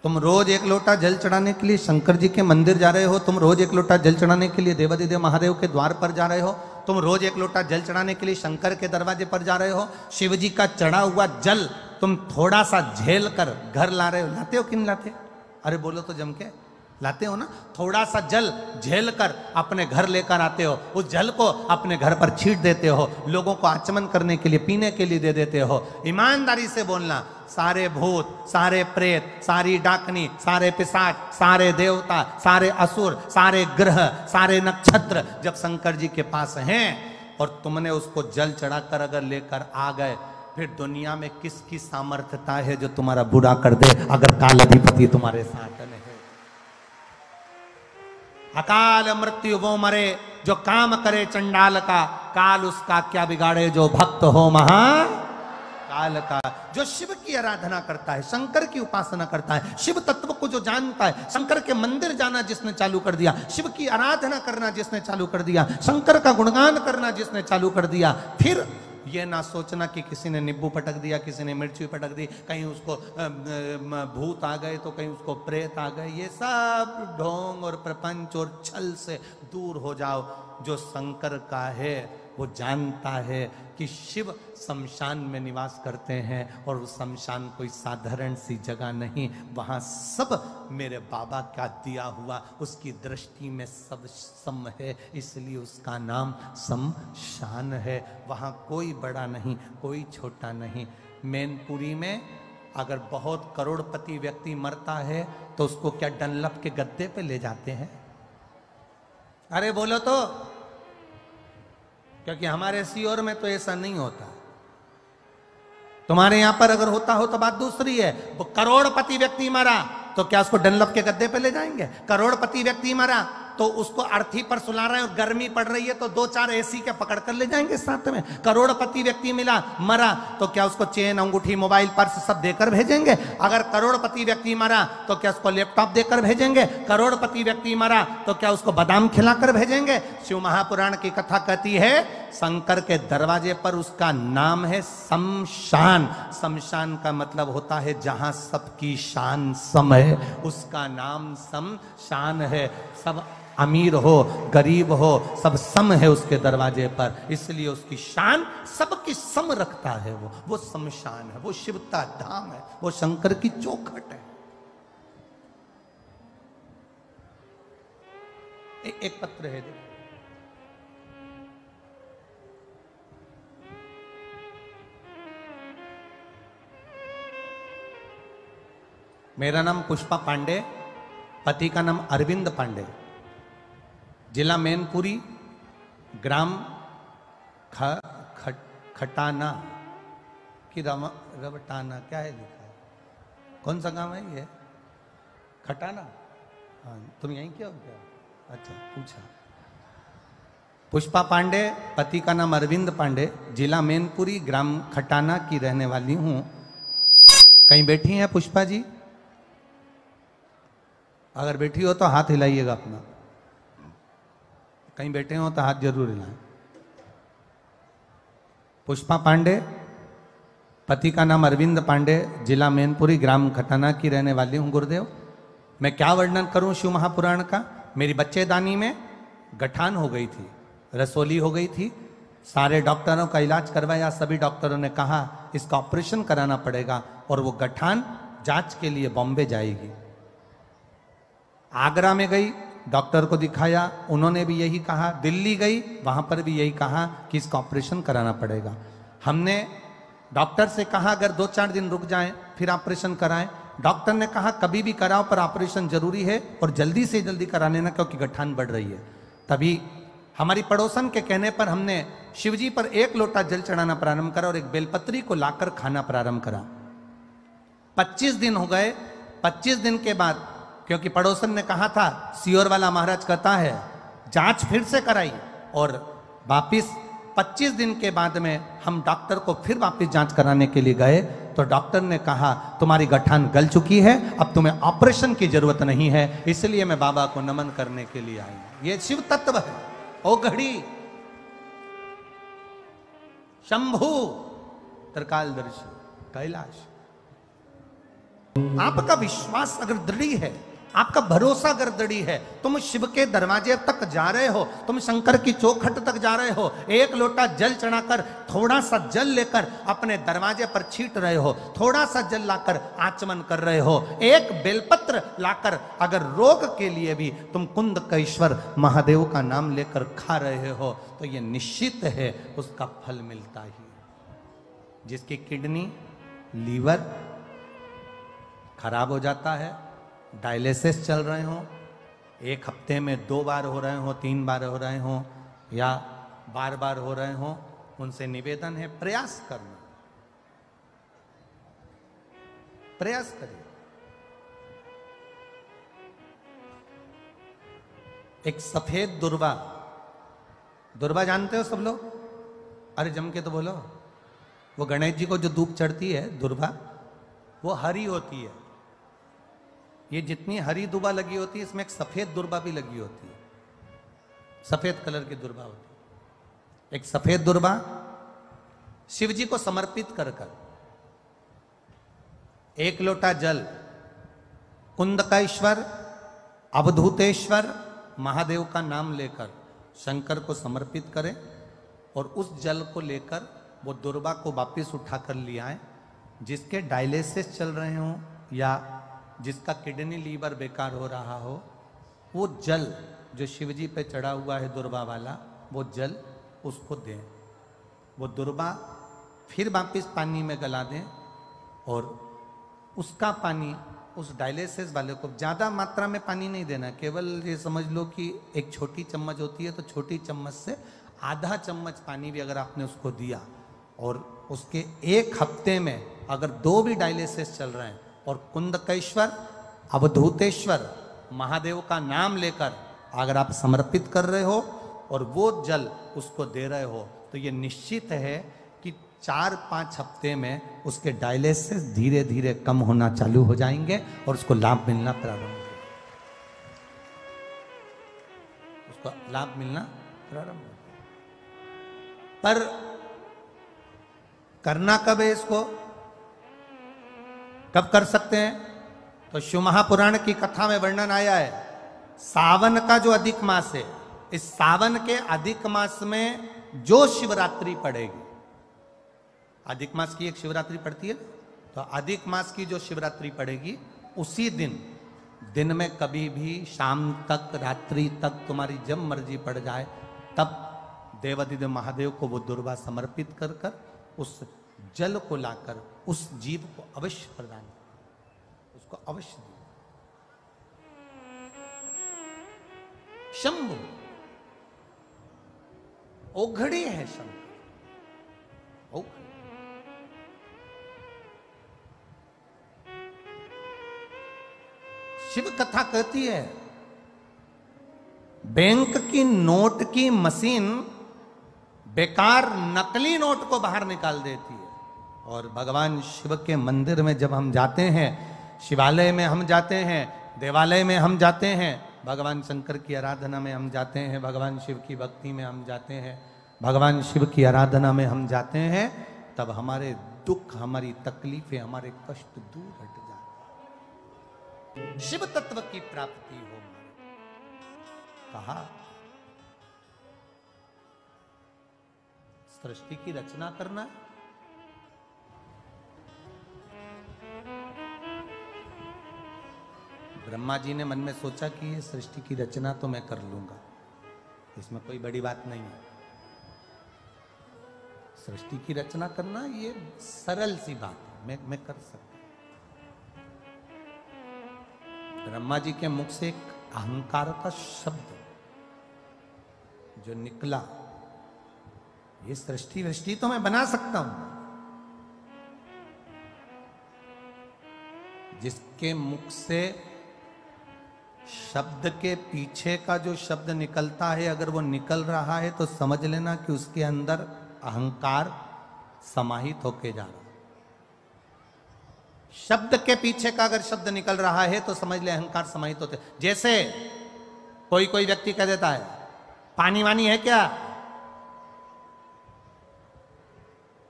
तुम रोज एक लोटा जल चढ़ाने के लिए शंकर जी के मंदिर जा रहे हो, तुम रोज एक लोटा जल चढ़ाने के लिए देवादिदेव महादेव के द्वार पर जा रहे हो, तुम रोज एक लोटा जल चढ़ाने के लिए शंकर के दरवाजे पर जा रहे हो। शिव जी का चढ़ा हुआ जल तुम थोड़ा सा झेल कर घर ला रहे हो, लाते हो कि नहीं लाते? अरे बोलो तो जम के, लाते हो ना? थोड़ा सा जल झेल कर अपने घर लेकर आते हो, उस जल को अपने घर पर छींट देते हो, लोगों को आचमन करने के लिए, पीने के लिए दे देते हो। ईमानदारी से बोलना, सारे भूत, सारे प्रेत, सारी डाकनी, सारे पिशाच, सारे देवता, सारे असुर, सारे ग्रह, सारे नक्षत्र जब शंकर जी के पास हैं और तुमने उसको जल चढ़ाकर अगर लेकर आ गए, फिर दुनिया में किसकी सामर्थ्यता है जो तुम्हारा बुरा कर दे अगर काल अधिपति तुम्हारे साथ नहीं है? अकाल मृत्यु वो मरे जो काम करे चंडाल का, काल उसका क्या बिगाड़े जो भक्त हो महा काल का। जो शिव की आराधना करता है, शंकर की उपासना करता है, शिव तत्व को जो जानता है, शंकर के मंदिर जाना जिसने चालू कर दिया, शिव की आराधना करना जिसने चालू कर दिया, शंकर का गुणगान करना जिसने चालू कर दिया, फिर ये ना सोचना कि किसी ने नींबू पटक दिया, किसी ने मिर्ची पटक दी, कहीं उसको भूत आ गए तो कहीं उसको प्रेत आ गए। ये सब ढोंग और प्रपंच और छल से दूर हो जाओ। जो शंकर का है वो जानता है कि शिव शमशान में निवास करते हैं और वो शमशान कोई साधारण सी जगह नहीं, वहाँ सब मेरे बाबा का दिया हुआ, उसकी दृष्टि में सब सम है, इसलिए उसका नाम शमशान है। वहाँ कोई बड़ा नहीं, कोई छोटा नहीं। मैनपुरी में अगर बहुत करोड़पति व्यक्ति मरता है तो उसको क्या डनलप के गद्दे पे ले जाते हैं? अरे बोलो तो, क्योंकि हमारे सीओर में तो ऐसा नहीं होता। तुम्हारे यहां पर अगर होता हो तो बात दूसरी है। वो करोड़पति व्यक्ति मरा तो क्या उसको डनलप के गद्दे पे ले जाएंगे? करोड़पति व्यक्ति मरा तो उसको अर्थी पर सुला रहे हैं और गर्मी पड़ रही है तो 2-4 एसी के पकड़ कर ले जाएंगे साथ में। करोड़पति व्यक्ति मिला मरा तो क्या उसको चेन अंगूठी मोबाइल पर्स सब देकर भेजेंगे? अगर करोड़पति व्यक्ति मरा तो क्या उसको लैपटॉप देकर भेजेंगे? करोड़पति व्यक्ति मरा तो क्या उसको बादाम खिलाकर भेजेंगे? शिव महापुराण की कथा कहती है शंकर के दरवाजे पर उसका नाम है शमशान। शमशान का मतलब होता है जहां सबकी शान सम है, उसका नाम शमशान है। सब अमीर हो गरीब हो सब सम है उसके दरवाजे पर, इसलिए उसकी शान सबकी सम रखता है। वो शमशान है, वो शिवता धाम है, वो शंकर की चौखट है। एक पत्र है, देखो मेरा नाम पुष्पा पांडे, पति का नाम अरविंद पांडे, जिला मैनपुरी, ग्राम खटाना की रवटाना, क्या है लिखा है, कौन सा गांव है ये? खटाना। हाँ, तुम यहीं क्या हो क्या? अच्छा, पूछा। पुष्पा पांडे, पति का नाम अरविंद पांडे, जिला मैनपुरी, ग्राम खटाना की रहने वाली हूं। कहीं बैठी हैं पुष्पा जी? अगर बैठी हो तो हाथ हिलाइएगा अपना, कहीं बैठे हो तो हाथ जरूर हिलाएं। पुष्पा पांडे, पति का नाम अरविंद पांडे, जिला मैनपुरी, ग्राम खटाना की रहने वाली हूं। गुरुदेव, मैं क्या वर्णन करूं शिव महापुराण का। मेरी बच्चेदानी में गठान हो गई थी, रसोली हो गई थी। सारे डॉक्टरों का इलाज करवाया, सभी डॉक्टरों ने कहा इसका ऑपरेशन कराना पड़ेगा, और वो गठान जांच के लिए बॉम्बे जाएगी। आगरा में गई, डॉक्टर को दिखाया, उन्होंने भी यही कहा। दिल्ली गई, वहां पर भी यही कहा कि इसका ऑपरेशन कराना पड़ेगा। हमने डॉक्टर से कहा अगर 2-4 दिन रुक जाएं फिर ऑपरेशन कराएं। डॉक्टर ने कहा कभी भी कराओ पर ऑपरेशन जरूरी है और जल्दी से जल्दी करा लेना क्योंकि गठान बढ़ रही है। तभी हमारी पड़ोसन के कहने पर हमने शिवजी पर 1 लोटा जल चढ़ाना प्रारंभ करा और एक बेलपत्री को लाकर खाना प्रारंभ करा। 25 दिन हो गए। 25 दिन के बाद, क्योंकि पड़ोसन ने कहा था, सियोर वाला महाराज कहता है, जांच फिर से कराई, और वापिस 25 दिन के बाद में हम डॉक्टर को फिर वापस जांच कराने के लिए गए तो डॉक्टर ने कहा तुम्हारी गठान गल चुकी है, अब तुम्हें ऑपरेशन की जरूरत नहीं है, इसलिए मैं बाबा को नमन करने के लिए आई। ये शिव तत्व है। ओ घड़ी शंभु त्रिकालदर्शी कैलाश। आपका विश्वास अगर दृढ़ है, आपका भरोसा अगर दृढ़ है, तुम शिव के दरवाजे तक जा रहे हो, तुम शंकर की चौखट तक जा रहे हो, 1 लोटा जल चढ़ाकर, थोड़ा सा जल लेकर अपने दरवाजे पर छीट रहे हो, थोड़ा सा जल लाकर आचमन कर रहे हो, 1 बेलपत्र लाकर अगर रोग के लिए भी तुम कुंदकेश्वर महादेव का नाम लेकर खा रहे हो, तो यह निश्चित है उसका फल मिलता ही। जिसकी किडनी, लीवर खराब हो जाता है, डायलिसिस चल रहे हो, 1 हफ्ते में 2 बार हो रहे हो, 3 बार हो रहे हो, या बार बार हो रहे हो, उनसे निवेदन है प्रयास करना, प्रयास करिए। एक सफेद दुर्वा, दुर्वा जानते हो सब लोग? अरे जम के तो बोलो। वो गणेश जी को जो धूप चढ़ती है दुर्वा, वो हरी होती है। ये जितनी हरी दुर्वा लगी होती है, इसमें एक सफेद दुर्वा भी लगी होती है, सफेद कलर की दुर्वा होती है। एक सफेद दुर्वा शिव जी को समर्पित कर 1 लोटा जल कुंदकेश्वर, अवधूतेश्वर महादेव का नाम लेकर शंकर को समर्पित करें, और उस जल को लेकर वो दुर्वा को वापिस उठाकर ले आए। जिसके डायलिसिस चल रहे हो या जिसका किडनी लीवर बेकार हो रहा हो, वो जल जो शिवजी पे चढ़ा हुआ है दुर्वा वाला, वो जल उसको दें। वो दुर्वा फिर वापिस पानी में गला दें, और उसका पानी उस डायलिसिस वाले को, ज़्यादा मात्रा में पानी नहीं देना, केवल ये समझ लो कि एक छोटी चम्मच होती है तो छोटी चम्मच से आधा चम्मच पानी भी अगर आपने उसको दिया, और उसके 1 हफ्ते में अगर 2 भी डायलिसिस चल रहे हैं और कुंदकेश्वर, अवधूतेश्वर महादेव का नाम लेकर अगर आप समर्पित कर रहे हो और वो जल उसको दे रहे हो, तो ये निश्चित है कि 4-5 हफ्ते में उसके डायलिसिस धीरे धीरे कम होना चालू हो जाएंगे और उसको लाभ मिलना प्रारंभ हो, उसको लाभ मिलना प्रारंभ हो। पर करना कब है इसको, कब कर सकते हैं? तो शिव महापुराण की कथा में वर्णन आया है सावन का जो अधिक मास है, इस सावन के अधिक मास में जो शिवरात्रि पड़ेगी, अधिक मास की एक शिवरात्रि पड़ती है, तो अधिक मास की जो शिवरात्रि पड़ेगी उसी दिन में कभी भी शाम तक, रात्रि तक तुम्हारी जब मर्जी पड़ जाए, तब देवाधिदेव महादेव को वो दुर्वा समर्पित कर कर उस जल को लाकर उस जीव को अवश्य प्रदान, उसको अवश्य दे। शंभु ओघड़ी है, शंभु ओघड़ी। शिव कथा कहती है बैंक की नोट की मशीन बेकार नकली नोट को बाहर निकाल देती है, और भगवान शिव के मंदिर में जब हम जाते हैं, शिवालय में हम जाते हैं, देवालय में हम जाते हैं, भगवान शंकर की आराधना में हम जाते हैं, भगवान शिव की भक्ति में हम जाते हैं, भगवान शिव की आराधना में हम जाते हैं, तब हमारे दुख, हमारी तकलीफें, हमारे कष्ट दूर हट जाते हैं। शिव तत्व की प्राप्ति हो। कहा सृष्टि की रचना करना, ब्रह्मा जी ने मन में सोचा कि ये सृष्टि की रचना तो मैं कर लूंगा, इसमें कोई बड़ी बात नहीं है। सृष्टि की रचना करना ये सरल सी बात है, मैं कर सकता हूं। ब्रह्मा जी के मुख से एक अहंकार का शब्द जो निकला, ये सृष्टि तो मैं बना सकता हूं। जिसके मुख से शब्द के पीछे का जो शब्द निकलता है, अगर वो निकल रहा है तो समझ लेना कि उसके अंदर अहंकार समाहित होके जा रहा है। शब्द के पीछे का अगर शब्द निकल रहा है तो समझ ले अहंकार समाहित होते। जैसे कोई व्यक्ति कह देता है पानी वानी है क्या,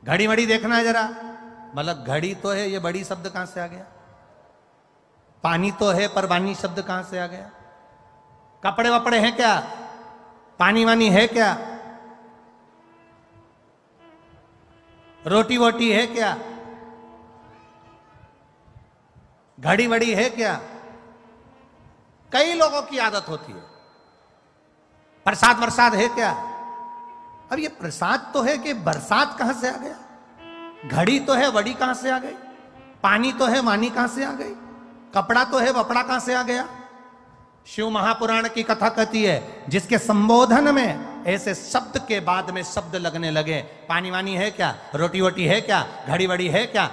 घड़ी वड़ी देखना है जरा, मतलब घड़ी तो है, ये बड़ी शब्द कहां से आ गया? पानी तो है, पर वानी शब्द कहां से आ गया? कपड़े वपड़े हैं क्या, पानी वानी है क्या? रोटी वोटी है क्या, घड़ी वड़ी है क्या? कई लोगों की आदत होती है। प्रसाद वरसाद है क्या? अब ये प्रसाद तो है कि बरसात कहां से आ गया? घड़ी तो है, वड़ी कहां से आ गई? पानी तो है, वानी कहां से आ गई? कपड़ा तो है, वपड़ा कहां से आ गया? शिव महापुराण की कथा कहती है जिसके संबोधन में ऐसे शब्द के बाद में शब्द लगने लगे, पानी वानी है क्या, रोटी वोटी है क्या, घड़ी वड़ी है क्या,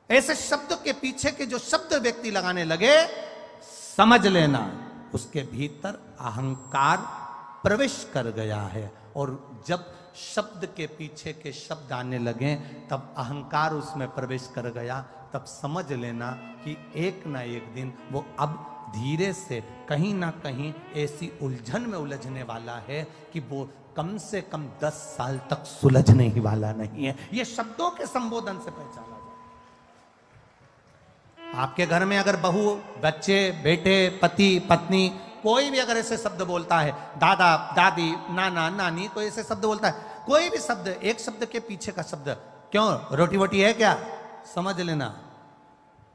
ऐसे शब्द के पीछे के जो शब्द व्यक्ति लगाने लगे, समझ लेना उसके भीतर अहंकार प्रवेश कर गया है। और जब शब्द के पीछे के शब्द आने लगे, तब अहंकार उसमें प्रवेश कर गया, तब समझ लेना कि एक ना एक दिन वो अब धीरे से कहीं ना कहीं ऐसी उलझन में उलझने वाला है कि वो कम से कम 10 साल तक सुलझने ही वाला नहीं है। ये शब्दों के संबोधन से पहचाना जाए। आपके घर में अगर बहू, बच्चे, बेटे, पति, पत्नी, कोई भी अगर ऐसे शब्द बोलता है, दादा, दादी, नाना, नानी, कोई ऐसे शब्द बोलता है, कोई भी शब्द, एक शब्द के पीछे का शब्द, क्यों रोटी वोटी है क्या, समझ लेना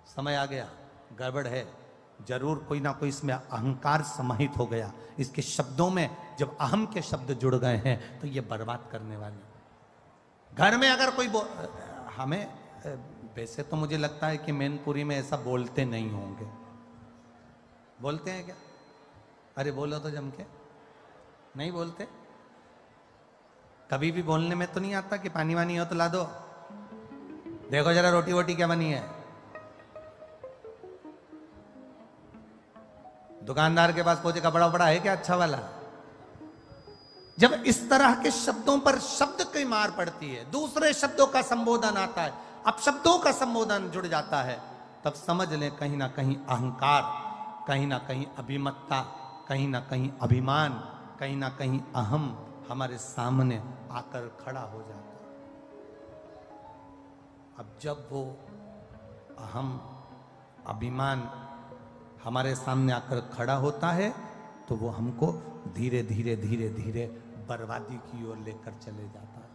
समय आ गया, गड़बड़ है, जरूर कोई ना कोई इसमें अहंकार समाहित हो गया। इसके शब्दों में जब अहम के शब्द जुड़ गए हैं तो ये बर्बाद करने वाले। घर में अगर कोई हमें वैसे तो मुझे लगता है कि मैनपुरी में ऐसा बोलते नहीं होंगे, बोलते हैं क्या? अरे बोलो तो जम के, नहीं बोलते? कभी भी बोलने में तो नहीं आता कि पानी वानी हो तो ला दो, देखो जरा रोटी वोटी क्या बनी है। दुकानदार के पास पहुंचे, कपड़ा वपड़ा है क्या अच्छा वाला? जब इस तरह के शब्दों पर शब्द की मार पड़ती है, दूसरे शब्दों का संबोधन आता है, अब शब्दों का संबोधन जुड़ जाता है, तब समझ लें कहीं ना कहीं अहंकार, कहीं ना कहीं अभिमत्ता, कहीं ना कहीं अभिमान, कहीं ना कहीं अहम हमारे सामने आकर खड़ा हो जाता है। अब जब वो अहम, अभिमान हमारे सामने आकर खड़ा होता है तो वो हमको धीरे धीरे धीरे धीरे बर्बादी की ओर लेकर चले जाता है,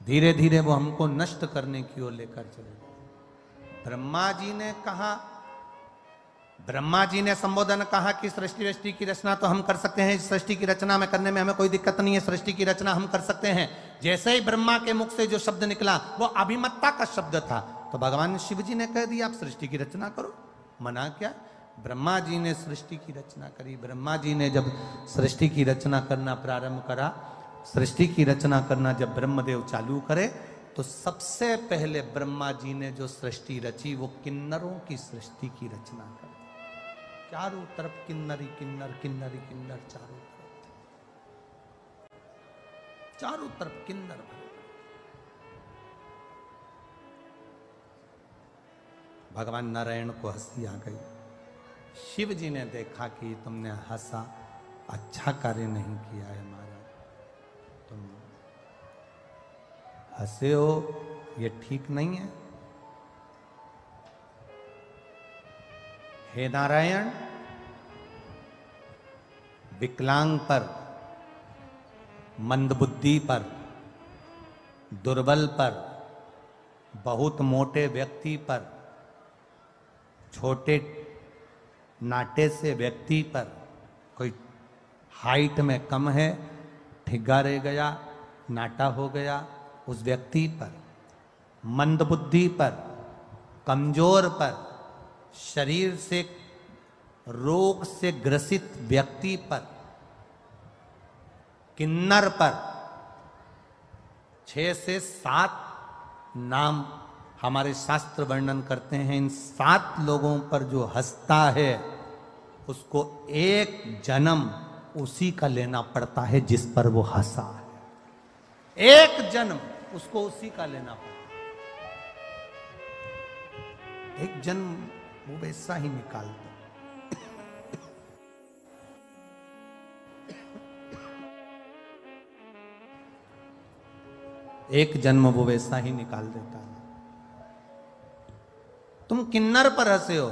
धीरे धीरे वो हमको नष्ट करने की ओर लेकर चले जाता। ब्रह्मा जी ने कहा, ब्रह्मा जी ने संबोधन कहा कि सृष्टि की रचना तो हम कर सकते हैं, इस सृष्टि की रचना में करने में हमें कोई दिक्कत नहीं है, सृष्टि की रचना हम कर सकते हैं। जैसे ही ब्रह्मा के मुख से जो शब्द निकला वो अभिमत्ता का शब्द था, तो भगवान शिव जी ने कह दिया आप सृष्टि की रचना करो, मना क्या। ब्रह्मा जी ने सृष्टि की रचना करी। ब्रह्मा जी ने जब सृष्टि की रचना करना प्रारंभ करा, सृष्टि की रचना करना जब ब्रह्मदेव चालू करे, तो सबसे पहले ब्रह्मा जी ने जो सृष्टि रची वो किन्नरों की सृष्टि की रचना करी। चारों तरफ किन्नरी किन्नर किन्नरी किन्नर, चारों तरफ किन्नर। भगवान नारायण को हंसी आ गई। शिव जी ने देखा कि तुमने हंसा, अच्छा कार्य नहीं किया है महाराज, तुम हंसे हो, ये ठीक नहीं है। हे नारायण, विकलांग पर, मंदबुद्धि पर, दुर्बल पर, बहुत मोटे व्यक्ति पर, छोटे नाटे से व्यक्ति पर, कोई हाइट में कम है, ठिग्गा रह गया, नाटा हो गया, उस व्यक्ति पर, मंदबुद्धि पर, कमजोर पर, शरीर से रोग से ग्रसित व्यक्ति पर, किन्नर पर 6 से 7 नाम हमारे शास्त्र वर्णन करते हैं। इन 7 लोगों पर जो हंसता है उसको एक जन्म उसी का लेना पड़ता है जिस पर वो हंसा है। एक जन्म उसको उसी का लेना पड़ता है। एक जन्म वो वैसा ही निकालता। एक जन्म वो वैसा ही निकाल देता है। तुम किन्नर पर हंसे हो,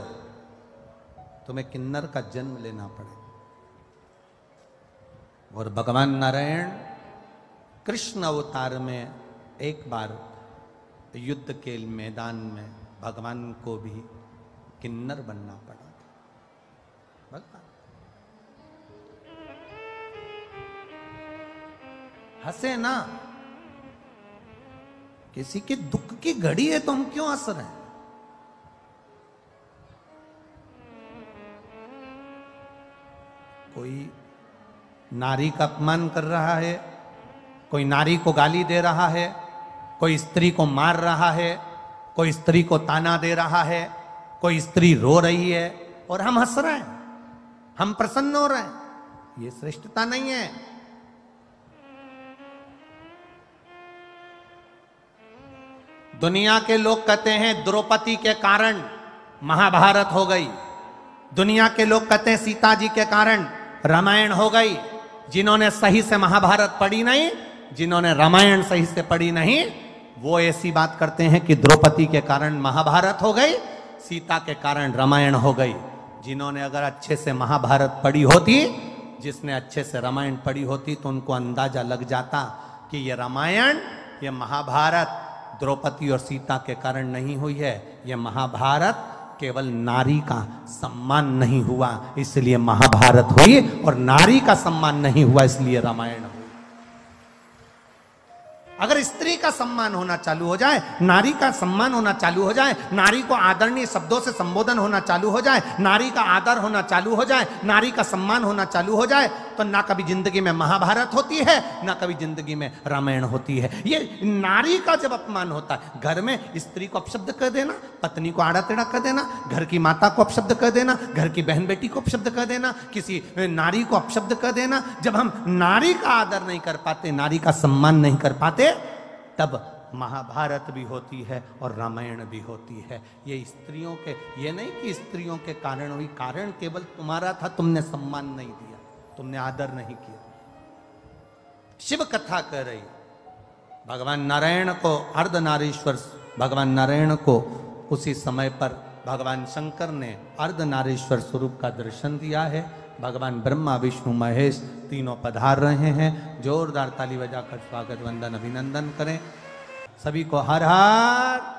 तुम्हें किन्नर का जन्म लेना पड़ेगा। और भगवान नारायण कृष्ण अवतार में एक बार युद्ध के मैदान में भगवान को भी किन्नर बनना पड़ा था। भगवान हंसे ना, किसी के दुख की घड़ी है तो हम क्यों हंस रहे हैं? कोई नारी का अपमान कर रहा है, कोई नारी को गाली दे रहा है, कोई स्त्री को मार रहा है, कोई स्त्री को ताना दे रहा है, कोई स्त्री रो रही है और हम हंस रहे हैं, हम प्रसन्न हो रहे हैं। ये श्रेष्ठता नहीं है। दुनिया के लोग कहते हैं द्रौपदी के कारण महाभारत हो गई, दुनिया के लोग कहते हैं सीता जी के कारण रामायण हो गई। जिन्होंने सही से महाभारत पढ़ी नहीं, जिन्होंने रामायण सही से पढ़ी नहीं, वो ऐसी बात करते हैं कि द्रौपदी के कारण महाभारत हो गई, सीता के कारण रामायण हो गई। जिन्होंने अगर अच्छे से महाभारत पढ़ी होती, जिसने अच्छे से रामायण पढ़ी होती, तो उनको अंदाजा लग जाता कि ये रामायण, ये महाभारत द्रौपदी और सीता के कारण नहीं हुई है। ये महाभारत केवल नारी का सम्मान नहीं हुआ इसलिए महाभारत हुई, और नारी का सम्मान नहीं हुआ इसलिए रामायण हुई। अगर स्त्री का सम्मान होना चालू हो जाए, नारी का सम्मान होना चालू हो जाए, नारी को आदरणीय शब्दों से संबोधन होना चालू हो जाए, नारी का आदर होना चालू हो जाए, नारी का सम्मान होना चालू हो जाए, तो ना कभी जिंदगी में महाभारत होती है, ना कभी जिंदगी में रामायण होती है। ये नारी का जब अपमान होता है, घर में स्त्री को अपशब्द कह देना, पत्नी को आड़ा टेढ़ा कह देना, घर की माता को अपशब्द कह देना, घर की बहन बेटी को अपशब्द कह देना, किसी नारी को अपशब्द कह देना, जब हम नारी का आदर नहीं कर पाते, नारी का सम्मान नहीं कर पाते, तब महाभारत भी होती है और रामायण भी होती है। ये स्त्रियों के, ये नहीं कि स्त्रियों के कारण हुई, कारण केवल तुम्हारा था, तुमने सम्मान नहीं दिया, तुमने आदर नहीं किया। शिव कथा कह रही, भगवान नारायण को अर्धनारीश्वर, भगवान नारायण को उसी समय पर भगवान शंकर ने अर्धनारीश्वर स्वरूप का दर्शन दिया है। भगवान ब्रह्मा विष्णु महेश तीनों पधार रहे हैं। जोरदार ताली बजाकर स्वागत वंदन अभिनंदन करें। सभी को हर हर